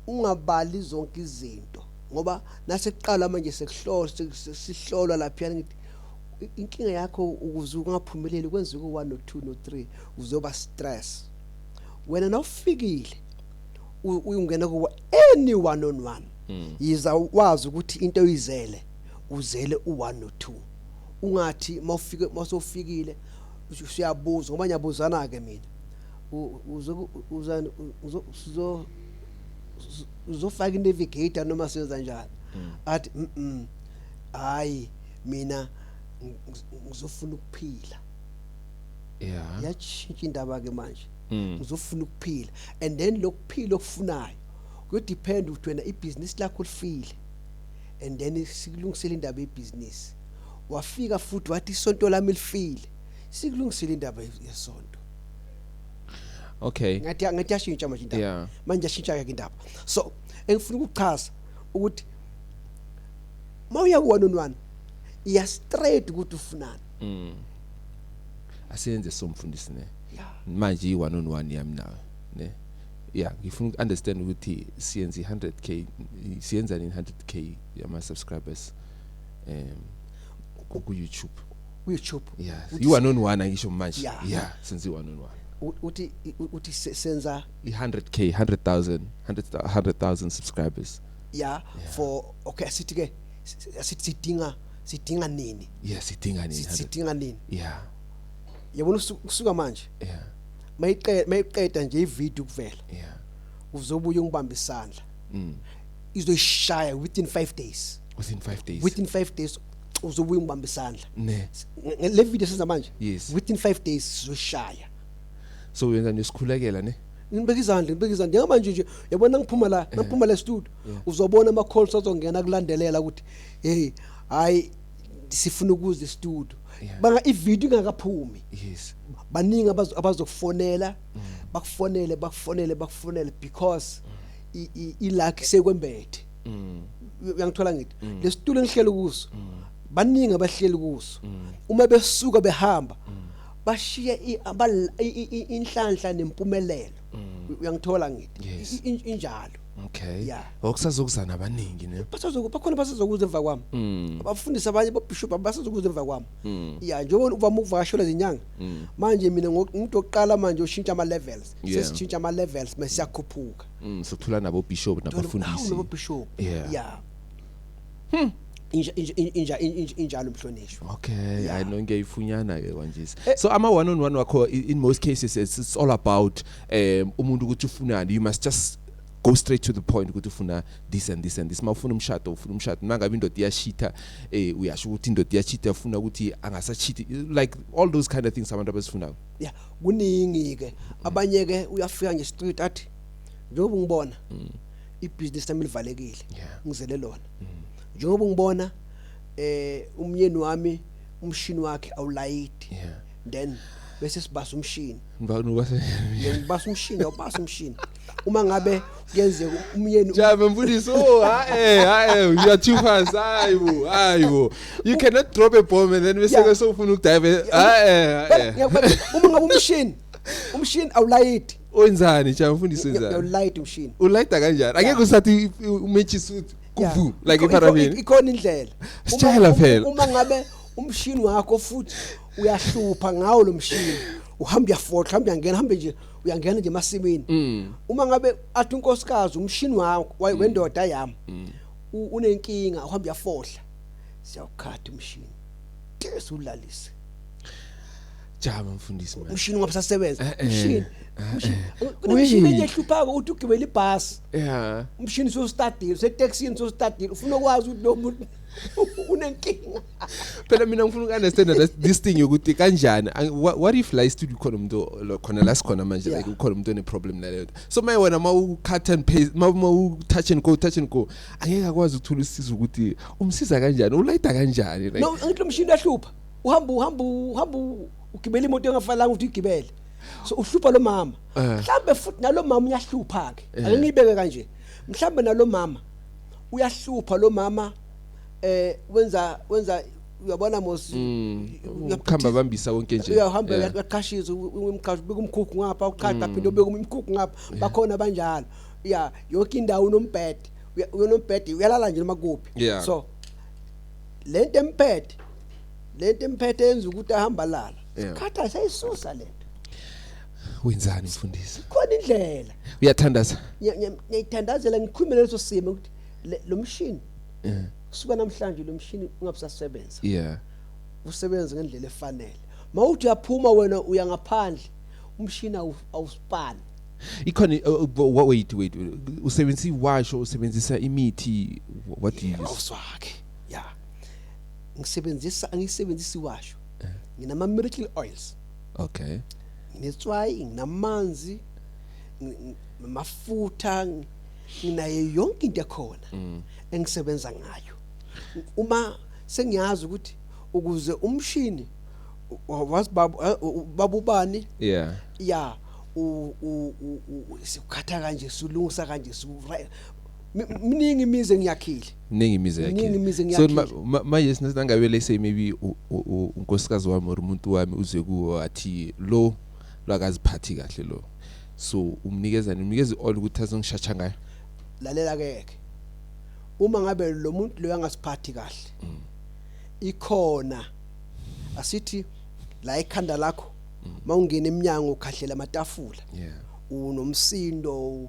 ungabali zonke izinto ngoba nasekuqala manje sikuhlolwa lapha ngithi inkinga yakho ukuze ungaphumeleli kwenza ku 1 no2 no3 uzoba stress wena nawufikile uyungena ku any 1-on-1 yiza wazi ukuthi into uyizele uzele u1 no2 ungathi mawufike masofikile usiyabuza ngoba nyabuzana ke mina uzofaka navigator noma senza njani athi hayi mina ngizofuna ukuphila yeah yachinja indaba ke manje ngizofuna ukuphila and then lokuphila okufunayo kuyodepend ukuthi wena ibusiness lakho lifile and then sikulungisela indaba yebusiness wafika futhi wathi isonto lami lifile sikulungisela indaba yesonto okay ngathi yashintsha manje indaba yeah manje yashintsha ke indaba so engifuna ukuchaza ukuthi mawuya ku 1-on-1 iya straight ukuthi ufunani asenze somfundisi ne yeah manje i1-on-1 yami nawe ne yeah ngifuna understand ukuthi siyenza 100k siyenza ni 100k yama subscribers ku YouTube yeah i1-on-1 angisho manje yeah since i1-on-1 uthi senza i100k 100,000 subscribers yeah for okay sithi ke sidinga nini yeah sidinga nini yeah yabona usuka manje yeah mayiqeda nje ivideo kuvela yeah uzobuya ungibamba isandla izoyishaya within 5 days within 5 days uzobuya ungibamba isandla ne le video senza manje yes within 5 days uzoshaya so uyenza nesikhulekela ne ngibeka izandla njengamanje nje yabona ngiphuma la studio uzobona ama calls azongena kulandelela ukuthi hey hayi sifuna ukuze studio banga ivideo ingakaphumi yes baningi abazokufonela bakufonele because ilakhi sekwembethe uyangithola ngithi lesitulo engihleli kuso baningi abahleli kuso uma besuka behamba bashiya inhlanhla nempumelelo uyangithola ngithi injalo okay yeah okusazokuzana abaningi ne bakhona basazokuza emva kwami abafundisi abanye bobishop basazokuza emva kwami yeah njengoba uvama ukuvakashela izinyanga manje mina ngumuntu oqala manje ushintsha ama levels sesitshintsha ama levels masiyakhuphuka sothula nabo bishop nabafundisi nabo bishop yeah injalo mhlonishwa okay I know ngiyifunyana ke kanje so ama 1-on-1 wakho in most cases it's all about umuntu ukuthi ufunani you must just go straight to the point ukuthi ufuna this and this and this mawufuna umshado mangabe indoda iyashita uyasho ukuthi indoda iyashita ufuna ukuthi angasachiti like all those kind of things abantu abasifuna yeah kuningi ke abanye ke uyafika nje street athi njengoba ngibona ibusiness lami livalekile ngizele lona njengoba ngibona umyeni wami umshini wakhe awulayidi then bese sibasa umshini ngibasa umshini awubasa umshini uma ngabe kuyenzeka umyeni Java mfundisi you are too fast hayibo you cannot drop a bomb and then bese so ufuna ukudive uma ngabe umshini awulayidi wenzani Java mfundisi wenzani awulayidi umshini ulayida kanjani angeke usathi umechi suit kuvu like iparabeni ikhona indlela sitshela phela uma ngabe umshini wakho futhi uyahlupha ngawo lo mshini uhamba uyafotha hamba uyangena hambe nje uyangena nje emasimini uma ngabe athi unkosikazi umshini wakho wendoda yami unenkinga uhamba uyafohla siyawukhatha umshini ke sulalise jama mfundisi man umshini ungasasebenza umshini Wait. umshini ehlupha uthi ugibela ibhasi yeah umshini sostartile setaxini sostartile ufuna ukwazi ukuthi lo muntu unenkinga phela mina ngifuna ukunderstand that this thing yokuthi kanjani what if la studio khona umuntu khona la sikhona manje like ukhona umuntu one problem naleyo so maye wena ma cut and paste ma touch and go angeke akwazi ukuthola isizo ukuthi umsiza kanjani ulayita kanjani like no ngithi lo mshini uyahlupha uhamba ugibela imoto engafanelanga ukuthi igibele so uhlupha lo mama mhlambe futhi nalo mama uyahlupha ke ake ngibeke kanje mhlambe nalo mama uyahlupha lo mama wenza uyabona mos ukhamba bambisa wonke nje uyahamba uyaqhashiza umqhashi beka umkhukhu ngapha uqhaqa phinde ubeka umkhukhu ngapha bakhona banjalo ya yonke indawo unombhede uyonombhede uyalala nje noma kuphi so lento emphethe yenza ukuthi ahamba lala sikhatha sayisusa lento wenzani mfundisi khona indlela uyathandaza ngiyithandazela ngikhulumela leso simo ukuthi lo mshini kusuka namhlanje lo mshini ungabusasebenza usebenza ngendlela efanele mawuthi uyaphuma wena uya ngaphandle umshini awuspan ikhona wait usebenzisa iwasho usebenzisa imithi what do you use awuswake ngisebenzisa iwasho nginama miracle oils okay nginetswayi nginamanzi namafutha nginayo yonke into ekhona engisebenza ngayo uma sengiyazi ukuthi ukuze umshini wazi babubani sikhatha kanje sulungisa kanje miningi imize ngiyakhile so manje sinangabe let's say maybe unkosikazi wami or umuntu wami uze kuwo athi lo akaziphathi kahle lo so umnikeza all ukuthi azongishatsha ngayo lalela ke uma ngabe lo muntu lo yangasiphathi kahle ikhona asithi la ikhanda lakho mawungena eminyango ukhahlela amatafula unomsindo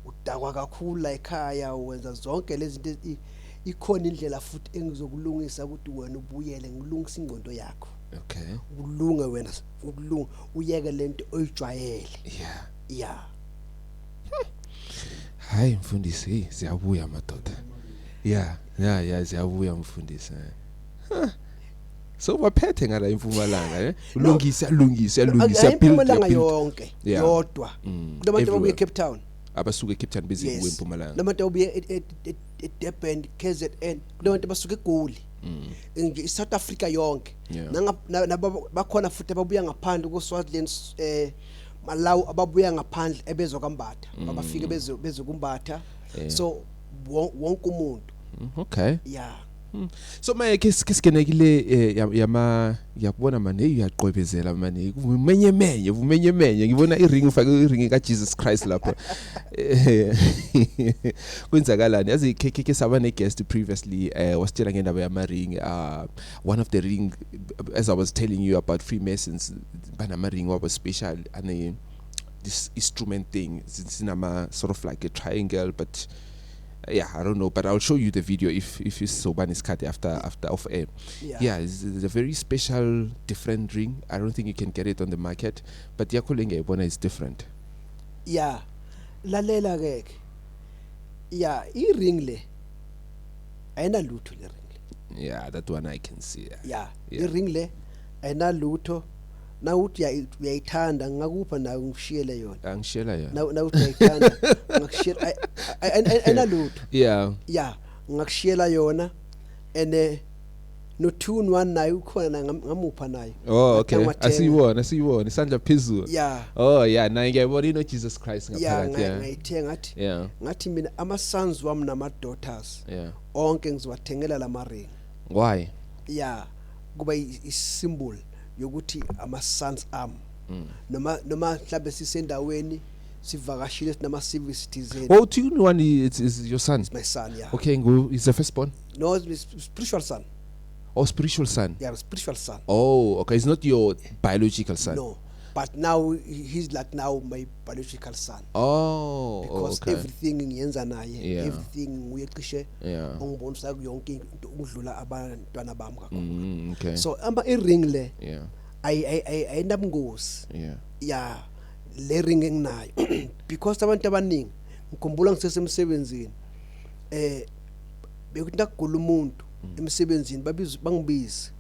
udakwa kakhulu la ekhaya wenza zonke lezi zinto ikhona indlela futhi engizokulungisa ukuthi wena ubuyele ngilungisa ingqondo yakho okay ulunge wena ukulunga uyeke lento oyijwayele hayi mfundisi siyabuya madoda siyabuya mfundisi so waphethe ngala impumalanga ulungisa impumalanga yonke yodwa kunabantu ababuye Cape Town abasuke Cape Town busy kuwempumalanga kunabantu ababuye eDurban KZN kunabantu abasuke eGoli nje South Africa yonke bakhona futhi ababuya ngaphandle koSwaziland Malawi ababuya ngaphandle ebezwa kambatha abafike bezokumbatha so wonke umuntu okay so maye kesikenekile yakubona manje uyaqhwebezela manje vumenye ngibona iring ufake iring ka Jesus Christ lapha kwenzakalani yazi ke saba ne guest previously wasitshela ngendaba yama ring one of the ring as I was telling you about Freemasons banama ring waba special ane this instrument thing sinama sort of like a triangle but I don't know, but I'll show you the video if you so ban is cut after off air. It's a very special different ring. I don't think you can get it on the market, but yakulenge bona is different. Lalela ke. I ring le. Ayina lutho le ring le. That one I can see. I ring le ayina lutho. Na uthi uyayithanda ngakupha nawe ngishiyele yona angishiyela yona na uthi uyayithanda ngakishiyela ayina lutho ngakishiyela yona ene no 2-1 nayo ukhona ngamupha nayo okay asiyibona isandla phezulu naye ngiyabona Jesus Christ ngaphakathi ngayithenga ngathi mina ama sons wami nama daughters onke ngizowathengela lama ring why kuba isymbol yokuthi ama sons am noma mhlabe sisendaweni sivakashile sinama service citizen. Oh, 2-1 is your son? It's my son, Okay, is the firstborn? No, it's spiritual son. Oh, spiritual son. Yeah, spiritual son. Oh, okay. It's not your biological son. No. but now he's like now my biological son. Oh, Because okay. everything ngiyenza naye, Yeah. everything uyecishe Yeah. ongibonisa yonke into ukudlula abantwana bami kakhulu. Okay. So i-ring le Yeah. ayinabungozi. Yeah. Yeah, le ring enginayo because abantu abaningi ngikhumbula ngisesemsebenzini bekuthi nakugula umuntu emsebenzini bangibizi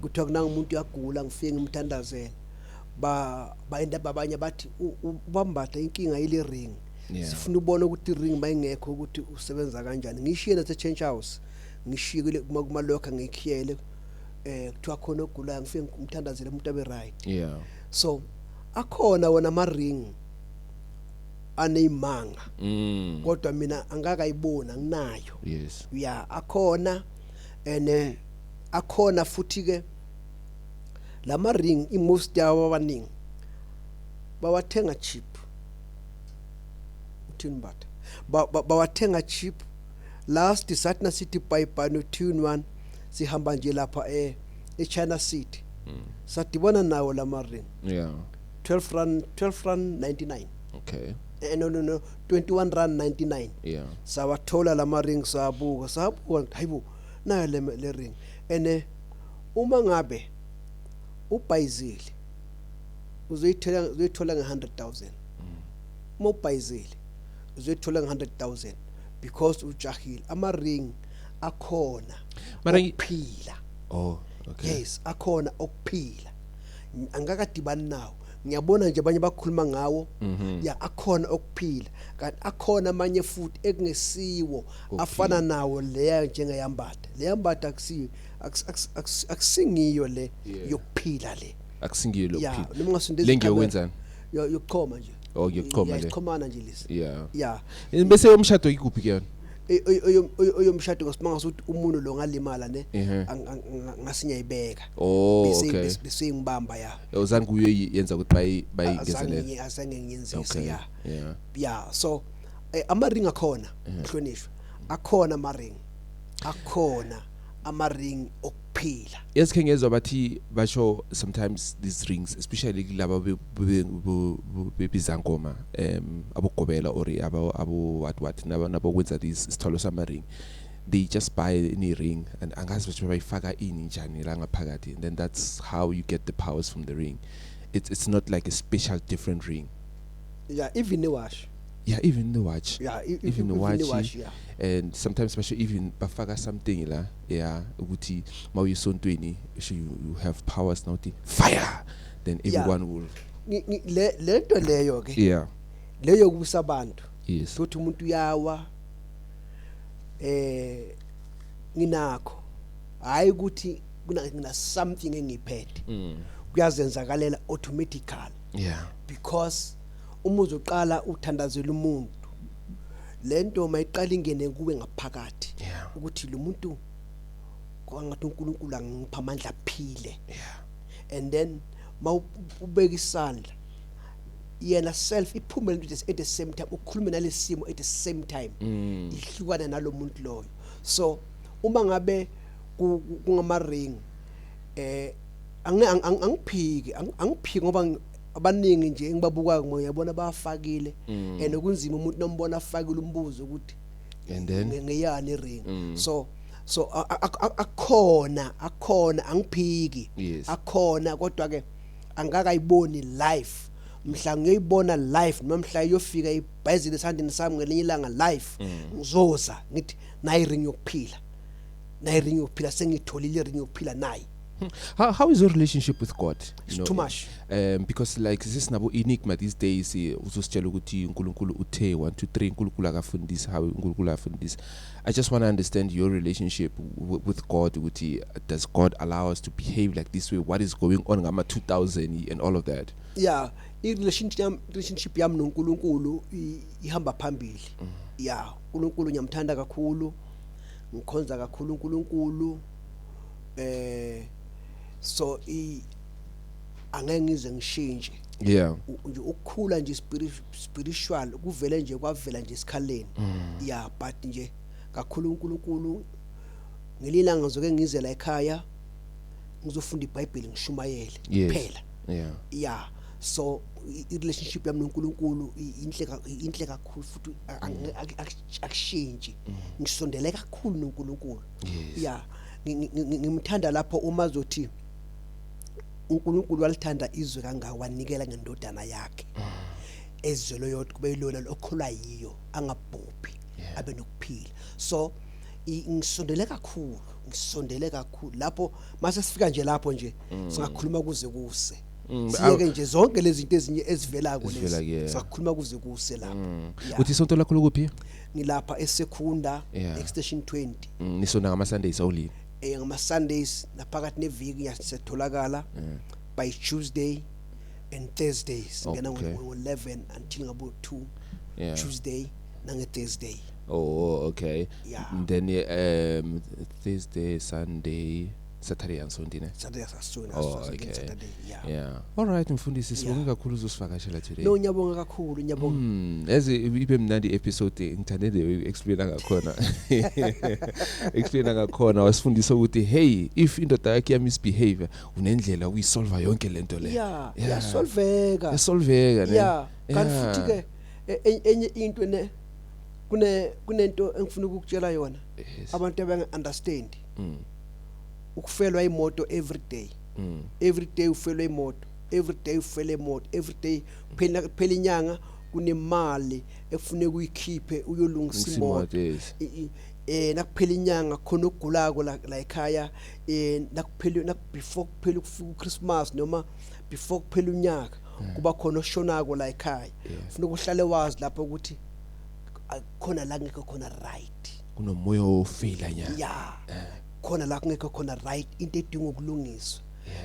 kuthiwa kunanga umuntu uyagula ngifike ngimthandazela baenda babanye bathi ubambatha inkinga ile ring Yeah. sifuna ubona ukuthi ring mayingekho ukuthi usebenza kanjani ngishiye na change house ngishiyile kuma lokho ngikhiyele kuthiwa khona ogulayo ngifike ngimthandazela umuntu abe right. Yeah. So akhona wona ama ring aneimanga kodwa mina angakayibona nginayo. Yes. Yeah, akhona and akhona futhi ke lama ring most yawo abaningi bawathenga cheap. Uthini batha bawathenga cheap. Last sathi na city pipe no tune one sihamba nje lapha eChina City sadibona nawo lama ring. Yeah. 12 rand 99. Okay. No 21 rand 99. Yeah. Sawathola lama ring sabuka hayibo nayo le ring ene uma ngabe ubhayizile uzoyithola nge100,000 uma ubhayizile uzoyithola nge100,000 because ujahile ama ring akhona Mara okuphila. Oh, okay. Yes, akhona okuphila angakadibani nawo ngiyabona nje abanye bakhuluma ngawo ya akhona okuphila kanti akhona amanye futhi ekungesiwo afana nawo leya njengeyambatha leyambatha akusingiyo le yokuphila le akusingiyo ya lokuphila noma ngasondeza le ngiyokwenzani yokuchoma nje yokuchoma le ichomana nje lesi yeah ya bese yomshado ikuphi ke yona oyomshado ngosimanga sokuthi umuntu lo ngalimala ne ngasinyayibeka bese ngibamba ya uzani kuyo yenza ukuthi bayigezelele azange ngiyenzise ya yeah yeah so ama ring akhona hlonishwa akhona ama ring akhona ama ring okuphila. Yes kengezwa bathi basho sometimes these rings especially laba bebiza ngoma abogobela or abo what nabo kwenza this isitholo sama ring they just buy any ring and angazi bathi bayifaka ini njani la ngaphakathi and then that's how you get the powers from the ring. It's not like a special different ring. Yeah, even the watch. Yeah, even the watch. Yeah, even the watch. Yeah. And sometimes basho even bafaka something la yeah ukuthi mawuyisontweni you have powers now fire then everyone will lento leyo ke yeah leyo kubusa abantu yes ukuthi umuntu uyawa nginakho hayi ukuthi kuna something engiphethe kuyazenzakalela automatically yeah because uma uzoqala uthandazela umuntu lento mayiqala ingene kube ngaphakathi yeah ukuthi lo muntu kwangathi uNkulunkulu angipha amandla aphile yeah and then mawubeka isandla yena self iphume at the same time ukhulume nalesimo at the same time ihlukana nalomuntu loyo. So uma ngabe kungama ring angiphiki ngoba abaningi nje engibabuka ngiyabona bayafakile and kunzima umuntu nombona afakile umbuzo ukuthi and then ngeyani ring. So akhona angiphiki yes akhona kodwa ke angakayiboni live mhla ngiyibona live noma mhla iyofika ibhayizile esandini sami ngelinye ilanga live ngizoza ngithi nayi ring yokuphila sengitholile ring yokuphila nayi. How is your relationship with God? It's too much. Because like this nabo enigma these days uzositshela ukuthi uNkulunkulu uthe 1 2 3 uNkulunkulu akafundisa how uNkulunkulu afundisa. I just want to understand your relationship with God. Does God allow us to behave like this way? What is going on ngama 2000 and all of that? Yeah, relationship yami noNkulunkulu ihamba phambili. Yeah, uNkulunkulu ngiyamthanda kakhulu. Ngikhonza kakhulu uNkulunkulu. So angeke ngize ngishintshe. Yeah. Nje ukukhula nje spiritual kuvele nje kwavela nje isikhaleni. Yeah, but nje kakhulu uNkulunkulu ngelilanga ngizoke ngize la ekhaya ngizofunda iBhayibheli ngishumayele phela. Yeah. Yeah. so i-relationship yami noNkulunkulu inhle kakhulu futhi akushintshi ngisondele kakhulu noNkulunkulu yeah ngimthanda lapho uma zothi uNkulunkulu walithanda izwe kangaka wanikela ngendodana yakhe ezwelo yodwa kube yilona lokholwa yiyo angabhubhi abe nokuphila so ngisondele kakhulu lapho mase sifika nje lapho nje singakhuluma kuze kuse siyeke nje zonke lezi zinto ezinye ezivelako lezi sakhuluma kuze kuse lapho uthi isonto lakho lokuphi ngilapha eSekunda extension 20 nisonda ngama Sundays awulini ngama Sundays naphakathi neviki yasetholakala by Tuesday and Thursdays ngena ngo11 until ngabo 2 Tuesday nange Thursday oh okay then Thursday Sunday Saturday and Sunday ne Saturday Saturday Saturday yeah all right mfundisi sibonge kakhulu uzosivakashela today no nyabonga kakhulu nyabonga eze ibe mnandi episode ngithandele explain ngakhona wasifundisa ukuthi hey if indoda yakhe misbehave unendlela uyisolve yonke lento le yasolveka ne kanti futhi ke enye into ne kunento engifuna ukukutshela yona abantu abanga understand ukufelwa imoto every day ufelwa imoto every day phela inyanga kunemali efuneka uyikhiphe uyolungisa imoto nakuphela inyanga khona ukugulako la ekhaya nakuphela before kuphela ukufika uChristmas noma before kuphela unyaka kuba khona oshonako la ekhaya kufuneka uhlale wazi lapho ukuthi khona la ngeke khona right kunomoya ofila nya khona la ngeke khona right into edinga ukulungiswa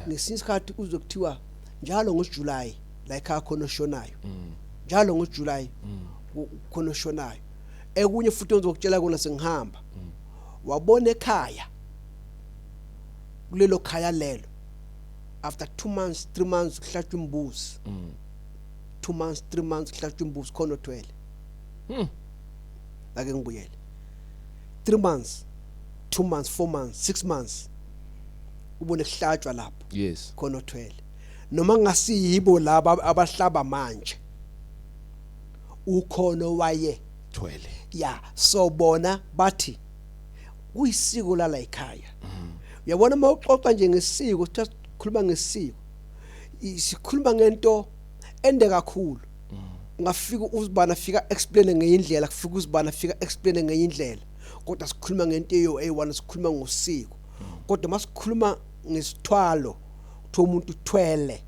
ngesinye isikhathi uzokuthiwa njalo ngoJuly la ekhaya khona oshonayo njalo ngoJuly khona oshonayo ekunye futhi ngizokutshela kona sengihamba wabona ekhaya kulelo khaya lelo after 2 months 3 months kuhlatshwa imbuzi 2 months 3 months kuhlatshwa imbuzi khona othwele ake ngibuyele 3 months 2 months 4 months 6 months ubone kuhlatshwa lapho yes khona othwele noma ngasiyibo laba abahlaba manje ukhona waye thwele so bona bathi kuyisiko la ekhaya uyabona mawuxoxa nje ngesiko sikhuluma ngesiko sikhuluma ngento ende kakhulu ungafika uzibana fika explain ngeindlela kufika uzibana fika explain ngeindlela kodwa sikhuluma ngento eyo sikhuluma ngosiko kodwa masikhuluma ngesithwalo kuthi umuntu uthwele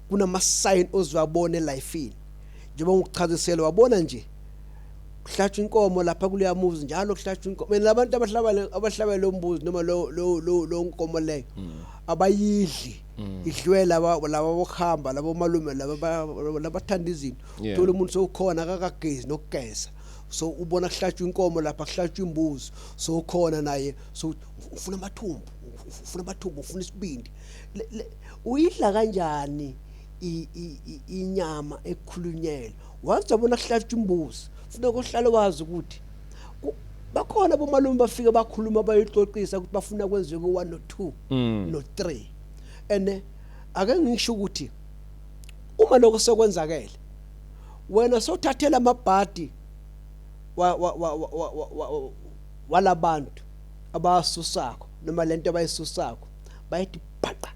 kunama sign ozwabona elifeini njengoba ngikuchazisela wabona nje kuhlatshwa inkomo lapha kuleya muzi njalo kuhlatshwa inkomo mina labantu abahlaba lo mbuzi noma lo nkomo leyo abayidli idlwela laba bokuhamba labo malume labathanda izinto uthola umuntu sokhona akakagezi nokugeza so ubona kuhlatshwa inkomo lapha kuhlatshwa imbuzi so khona naye so ufuna amathumbu ufuna isibindi uyidla kanjani inyama ekhulunyelwe wazabona kuhlatshwa imbuzi ufuna ukuhlala wazi ukuthi bakhona bomalume bafika bakhuluma bayixoxisa ukuthi bafuna kwenziwe ku1 no 2 no 3 ene ake ngisho ukuthi uma lokho sekwenzakele wena sothathela amabhadi walabantu abasusako noma lento abayisusako bayithi bhaqa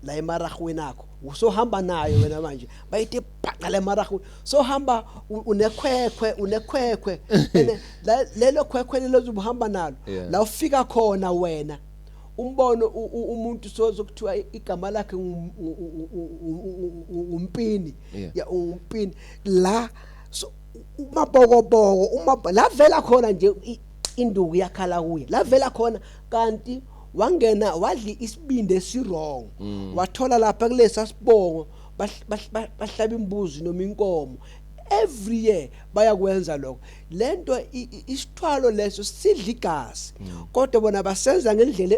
la emarahweni akho usohamba nayo wena manje bayithi bhaqa la emarahweni sohamba unekhwekhwe lelo khwekhwe lezohamba nalo la ufika khona wena umbono umuntu sozokuthiwa igama lakhe umpini umpini la so umabhokobhoko la vela khona nje induku yakhala kuye la vela khona kanti wangena wadli isibindi esirong wathola lapha kulesa sibongo bahlaba imbuzi noma inkomo every year bayakwenza lokho lento isithwalo leso sidla igazi kodwa bona basenza ngendlela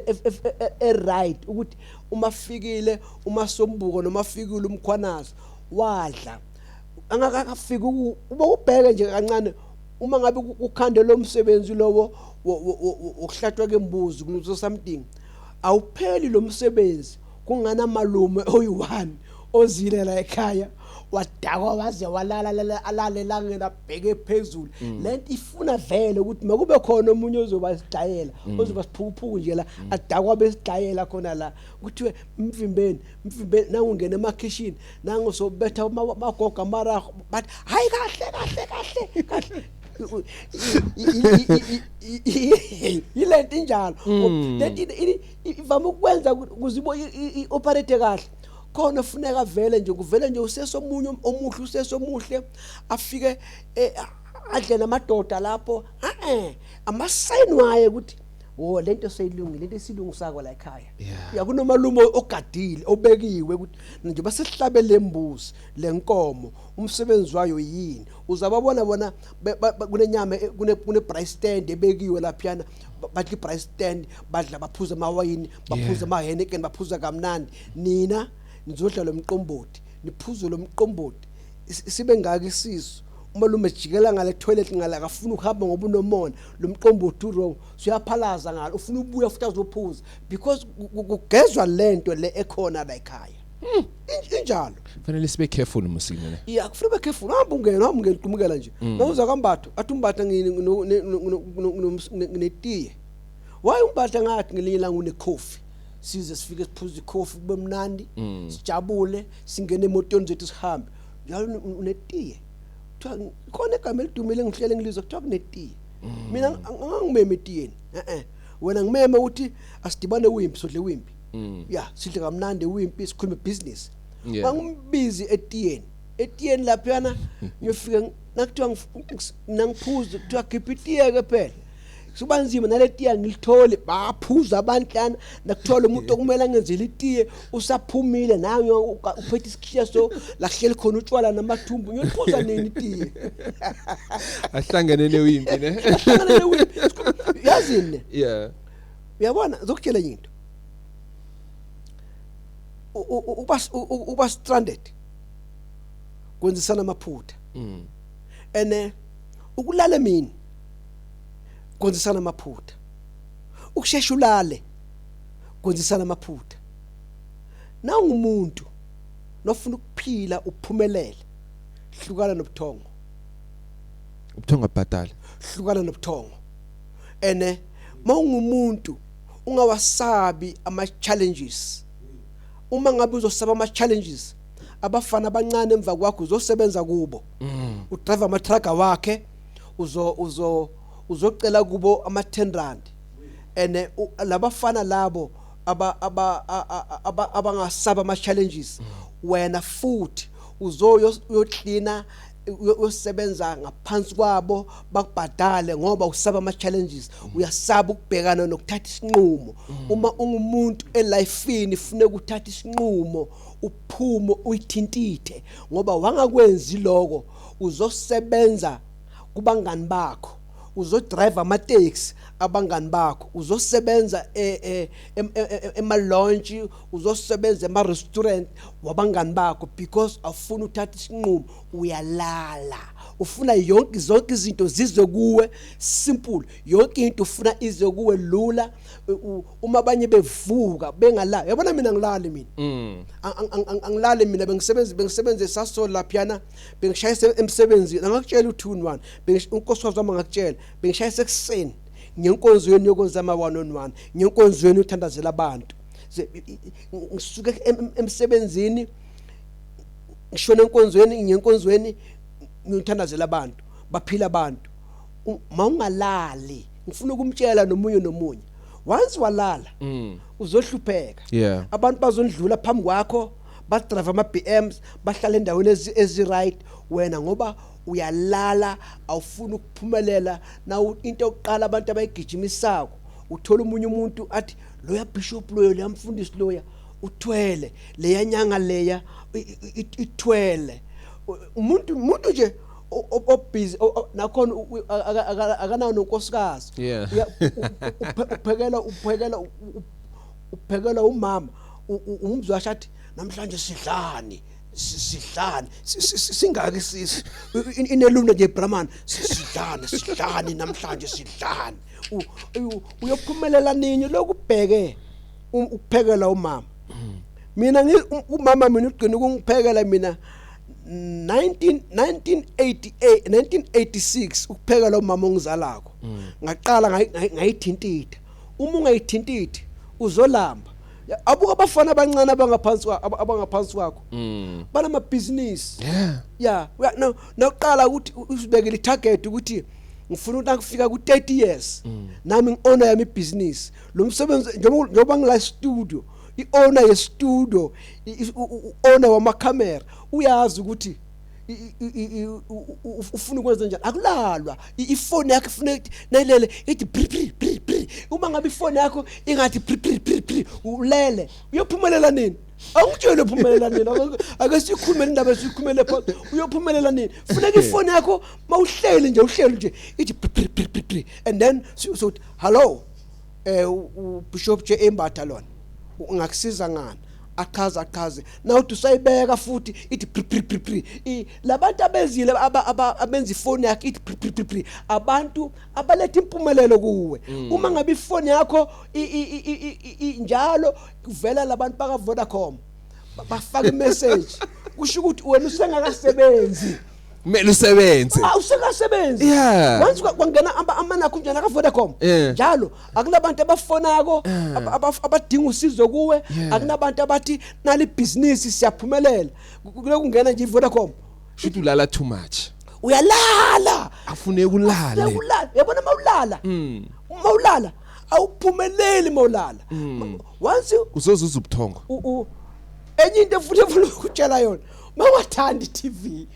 right ukuthi uma fikile umasombuko noma fikile umkhwanazi wadla angakafika uba ubheke nje kancane uma ngabe ukhande lo msebenzi lowo ukuhlatshwa kwembuzi kunuso something awupheli lo msebenzi kungana malume oyi1 ozile la ekhaya wadakwa waze walala alale la ngena bheke phezulu lento ifuna vele ukuthi makube khona umunye ozoba isidayela ozoba siphukuphuku nje la adakwa besidayela khona la kuthiwe mvimbeni nangu ungena emakitchen nangu sobetha magoga maraho but hayi kahle ilento injalo lento ivama ukwenza kuzibo ioperate kahle khona ufuneka vele nje usesomunye omuhle usesomuhle afike adle namadoda lapho amasign waye ukuthi lento seyilungile lento esilungisako la ekhaya yakunomalumo ogadile obekiwe ukuthi nje basihlabe lembuzi lenkomo umsebenzi wayo yini uzababona bona kunenyama kune price stand ebekiwe laphiyana bathi price stand badla baphuza amawayini baphuza amaheneken baphuza kamnandi nina nizodla lomqomboti niphuzo lomqomboti sibe ngaka isizo umalume ejikela ngale toilet ngala akafuna ukuhamba ngoba unomona lomqomboti wrong siyaphalaza ngalo ufuna ubuya futhi azophuza because kugezwa lento le ekhona la ekhaya injalo fanele sibe careful musini ne kufanele be careful hamba ungena uqhumukela nje mawuza kambatho athi umbatha netiye waye umbatha ngathi ngelinye ilanga une coffee size sifike siphuze coffee kube mnandi sijabule singene emotweni zethu sihambe njalo unetiye khona igama elidumile ngihlele ngilizwa kuthiwa kunetiye mina angangimeme etiyeni wena ngimeme ukuthi asidibane wimpi sodle wimpi sidle kamnandi wimpi sikhulume business mangimbizi etiyeni laphana ngiyofika nakuthiwa nangiphuza kuthiwa khipha itiye ke phela subanzima naletiya ngilithole baphuza abanhlana nakuthola umuntu okumele ngenzele itiye usaphumile nawe uphethe isikhiya so lahleli khona utshwala namathumbu ngiyiphuza nini itiye ahlangene newimpi ne ahlangene newimpi yazini uyabona zokutshela into uba stranded kwenzisana amaphutha ukulala mina kwenzisana amaphutha ukushesha ulale kwenzisana amaphutha nangumuntu nofuna ukuphila uphumelele hlukana nobuthongo abhadala hlukana nobuthongo mawungumuntu ungawasabi ama challenges uma ngabe uzosaba ama challenges abafana abancane emva kwakho uzosebenza kubo udrive ama truck wakhe uzocela kubo ama 10 rand labafana labo abangasaba ama challenges wena futhi uzoyoklina uyosebenza ngaphansi kwabo bakubhadale ngoba usaba ama challenges uyasaba ukubhekana nokuthatha isinqumo uma ungumuntu elifeini ufune ukuthatha isinqumo uphumo uyithintithe ngoba wangakwenzi lokho uzosebenza kubangani bakho uzodrive ama taxi abangani bakho uzosebenza ema lounge uzosebenza ema restaurant wabangani bakho because afuna uthatha isinqumo uyalala ufuna zonke izinto zize kuwe simple yonke into ufuna ize kuwe lula uma abanye bevuka bengala yabona mina ngilali mina angilali mina bengisebenze saso laphiyana bengishayisa emsebenzini angakutshela u2 in 1 unkosikazi wami ngakutshela bengishayisa ekseni ngenkonzweni yokwenza ama 1 on 1 ngenkonzweni uthandazela abantu ngisuke emsebenzini ngishona enkonzweni ngenkonzweni ngithandazela abantu baphila abantu mawungalali ngifuna ukumtshela nomunye once walala uzohlupheka abantu bazondlula phambi kwakho ba drive ama BMs bahlala endaweni ezi-right wena ngoba uyalala awufuna ukuphumelela na into yokuqala abantu abayigijimisako uthola umunye umuntu athi loya bishop loyo leyamfundisi loya uthwele leya nyanga leya ithwele umuntu nje obusy nakhona akanawo nonkosikazi uphekela umama umzwasha athi namhlanje sidlani singaki sisi inelunda nje Brahman sidlani namhlanje sidlani uyophumelela nini lokubheke ukuphekela umama mina umama mina ugcina ukungiphekela mina 1986 ukuphekela umama ongizalako ngaqala ngayithintitha uma ungayithintitha uzolamba abuka abafana abancane abangaphansi kwakho banama business yeah nawuqala ukuthi usibekele target ukuthi ngifuna ukuthi akufika ku 30 years nami ngiowner yami business lo msebenzi njengoba ngila studio iowner ye studio owner wama camera uyazi ukuthi ufuna ukwenza njani akulalwa ifone yakho ifuna nayilele ithi uma ngabe ifone yakho ingathi ulele uyophumelela nini awutshele uphumelela nini ake sikhulumele indaba esikhulumele pha uyophumelela nini funeka ifone yakho mawuhleli nje ithi and then so hello Bishop J Embatha lona ungakusiza ngani akaze now tusayibeka futhi ithi labantu abezile abenza ifone yakhe ithi abantu abaletha impumelelo kuwe uma ngabe ifone yakho njalo kuvela labantu baka Vodacom bafaka imessage kusho ukuthi wena usengakasebenzi kumele usebenze usekasebenzi once kwangena amanakho njana ka Vodacom njalo akunabantu abafonako abadinga usizo kuwe akunabantu abathi nali business siyaphumelela kungena nje Vodacom should ulala too much uyalala afune ukulala yabona mawulala awuphumeleli mawulala once uzozuza ubuthongo enye into futhi efuna ukutshela yona mawathanda TV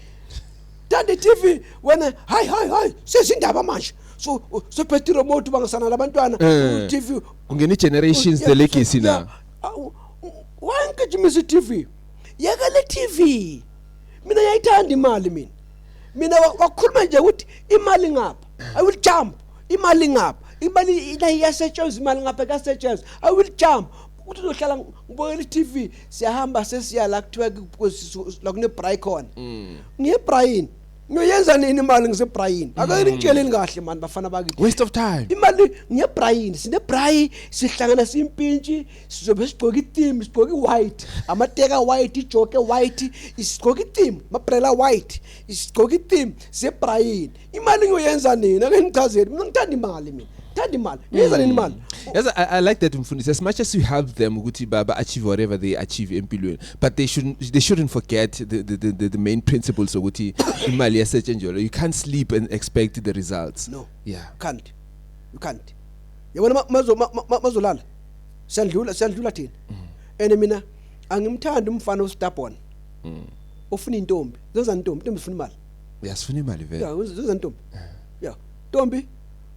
Tanda TV wena hayi sesindaba manje so phethe remote bangisana labantwana TV kungena generations the legacy now wonke jimisi TV yeke le TV mina yayithanda imali mina wakhuluma nje ukuthi imali ngapha I will jump imali ngapha imali iyasetshenziswa imali ngapha kasetshenziswa I will jump uthi uzohlala ngibukela iTV siyahamba sesiya la kuthiwa la kune Braycon ngiye Brian ngiyenza nini imali ngise Brian ake ngitsheleni kahle man bafana bakithi waste of time imali ngiye Brian sine Brian sihlangana simpintshi sizobe sigqoka iteam sigqoka white amateka white ijoke white isigqoka iteam mabrela white isigqoka iteam se Brian imali ngiyenza nini ake ngichazeli mina ngithanda imali mina Yes, I like that Mfundisi. As much as you help them ukuthi baba achieve whatever they achieve empilweni, but they shouldn't forget the main principles ukuthi imali yasetshenziswa. You can't sleep and expect the results. No. Yeah. You can't. Yabona mazolala. Siyandlula thina. Ene mina angimthanda umfana ostubborn. Ufuna intombi. Zenza intombi ufuna imali. Uyasifuna imali vele. Yeah, zenza intombi. Yeah. Ntombi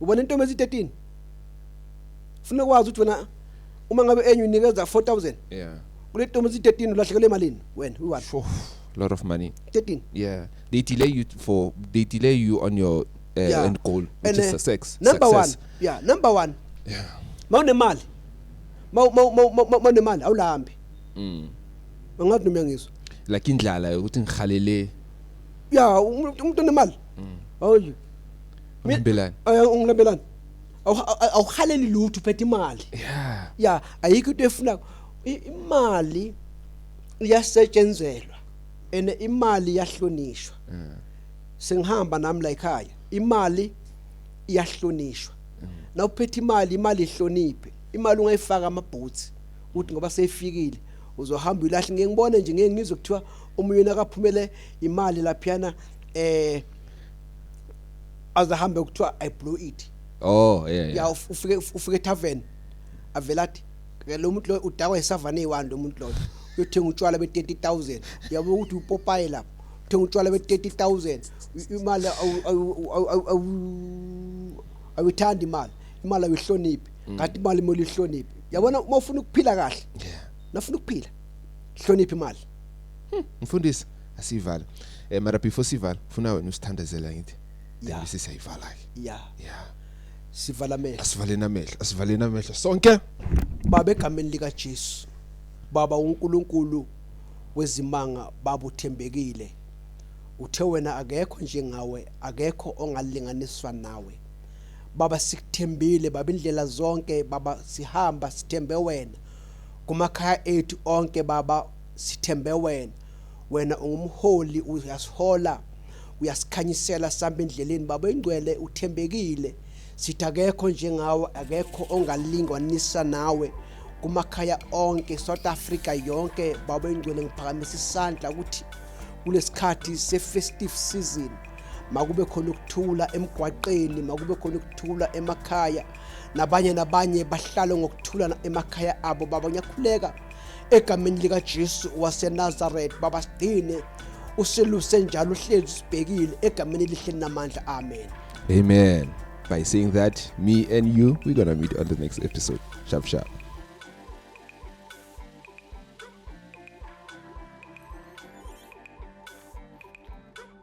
ubona intombi ezi13 ufuna kwazi ukuthi wena uma ngabe enyu unikeza 4000 kule ntombi ezi13 ulahlekele emalini wena uyiwani lot of money 13 yeah they delay you on your end goal which is success number 1 yeah mawunemali mawunemali awulambi ungathi nomyangizwa like indlala ukuthi ngikhalele yeah umuntu onemali awuyi ungilabelana awuhaleli lutho uphethe imali yeah ayikho into efuna imali iyasetshenzelwa ene imali iyahlonishwa sengihamba nami la ekhaya imali iyahlonishwa na uphethe imali ihloniphe imali ungayifaka amabhoots uthi ngoba seyifikile uzohamba ilahle ngiyengibone nje ngizwe kuthiwa umuyena akaphumele imali laphiyana azahambe kuthiwa I blow it yeah ufike tavern avelathi ke lo muntu lo udakwa isavane e1 lo muntu lo uyothenga utshwala be30,000 yabo ukuthi upopaye lapho uthenga utshwala be30,000 imali awuthandi imali ayihloniphi kanti imali imoli ihloniphi yabona mawufuna ukuphila kahle nafuna ukuphila hloniphi imali Mfundisi asivala mara before sivala ufuna wena usithandazela ngithi yeah sisiyivala yeah sivala amehlo asivalena amehlo sonke baba egameni lika Jesu baba uNkulunkulu wezimanga baba uthembekile uthe wena akekho njengawe akekho ongalinganiswa nawe baba sikuthembile baba indlela zonke baba sihamba sithembe wena kumakhaya ethu onke baba sithembe wena ungumholi uyasihola uyasikhanyisela samba endleleni baba ingcwele uthembekile sithi akekho njengawe akekho ongalinganisa nawe kumakhaya onke South Africa yonke baba ingcwele ngiphakamisa isandla ukuthi kulesikhathi se-festive season makube khona ukuthula emgwaqeni makube khona ukuthula emakhaya nabanye bahlale ngokuthula emakhaya abo baba ngiyakhuleka egameni lika Jesu waseNazareth baba sigcine useluse njalo uhlezi sibhekile egameni lihle namandla amen. Amen. By saying that, me and you, we're gonna meet on the next episode. Sharp.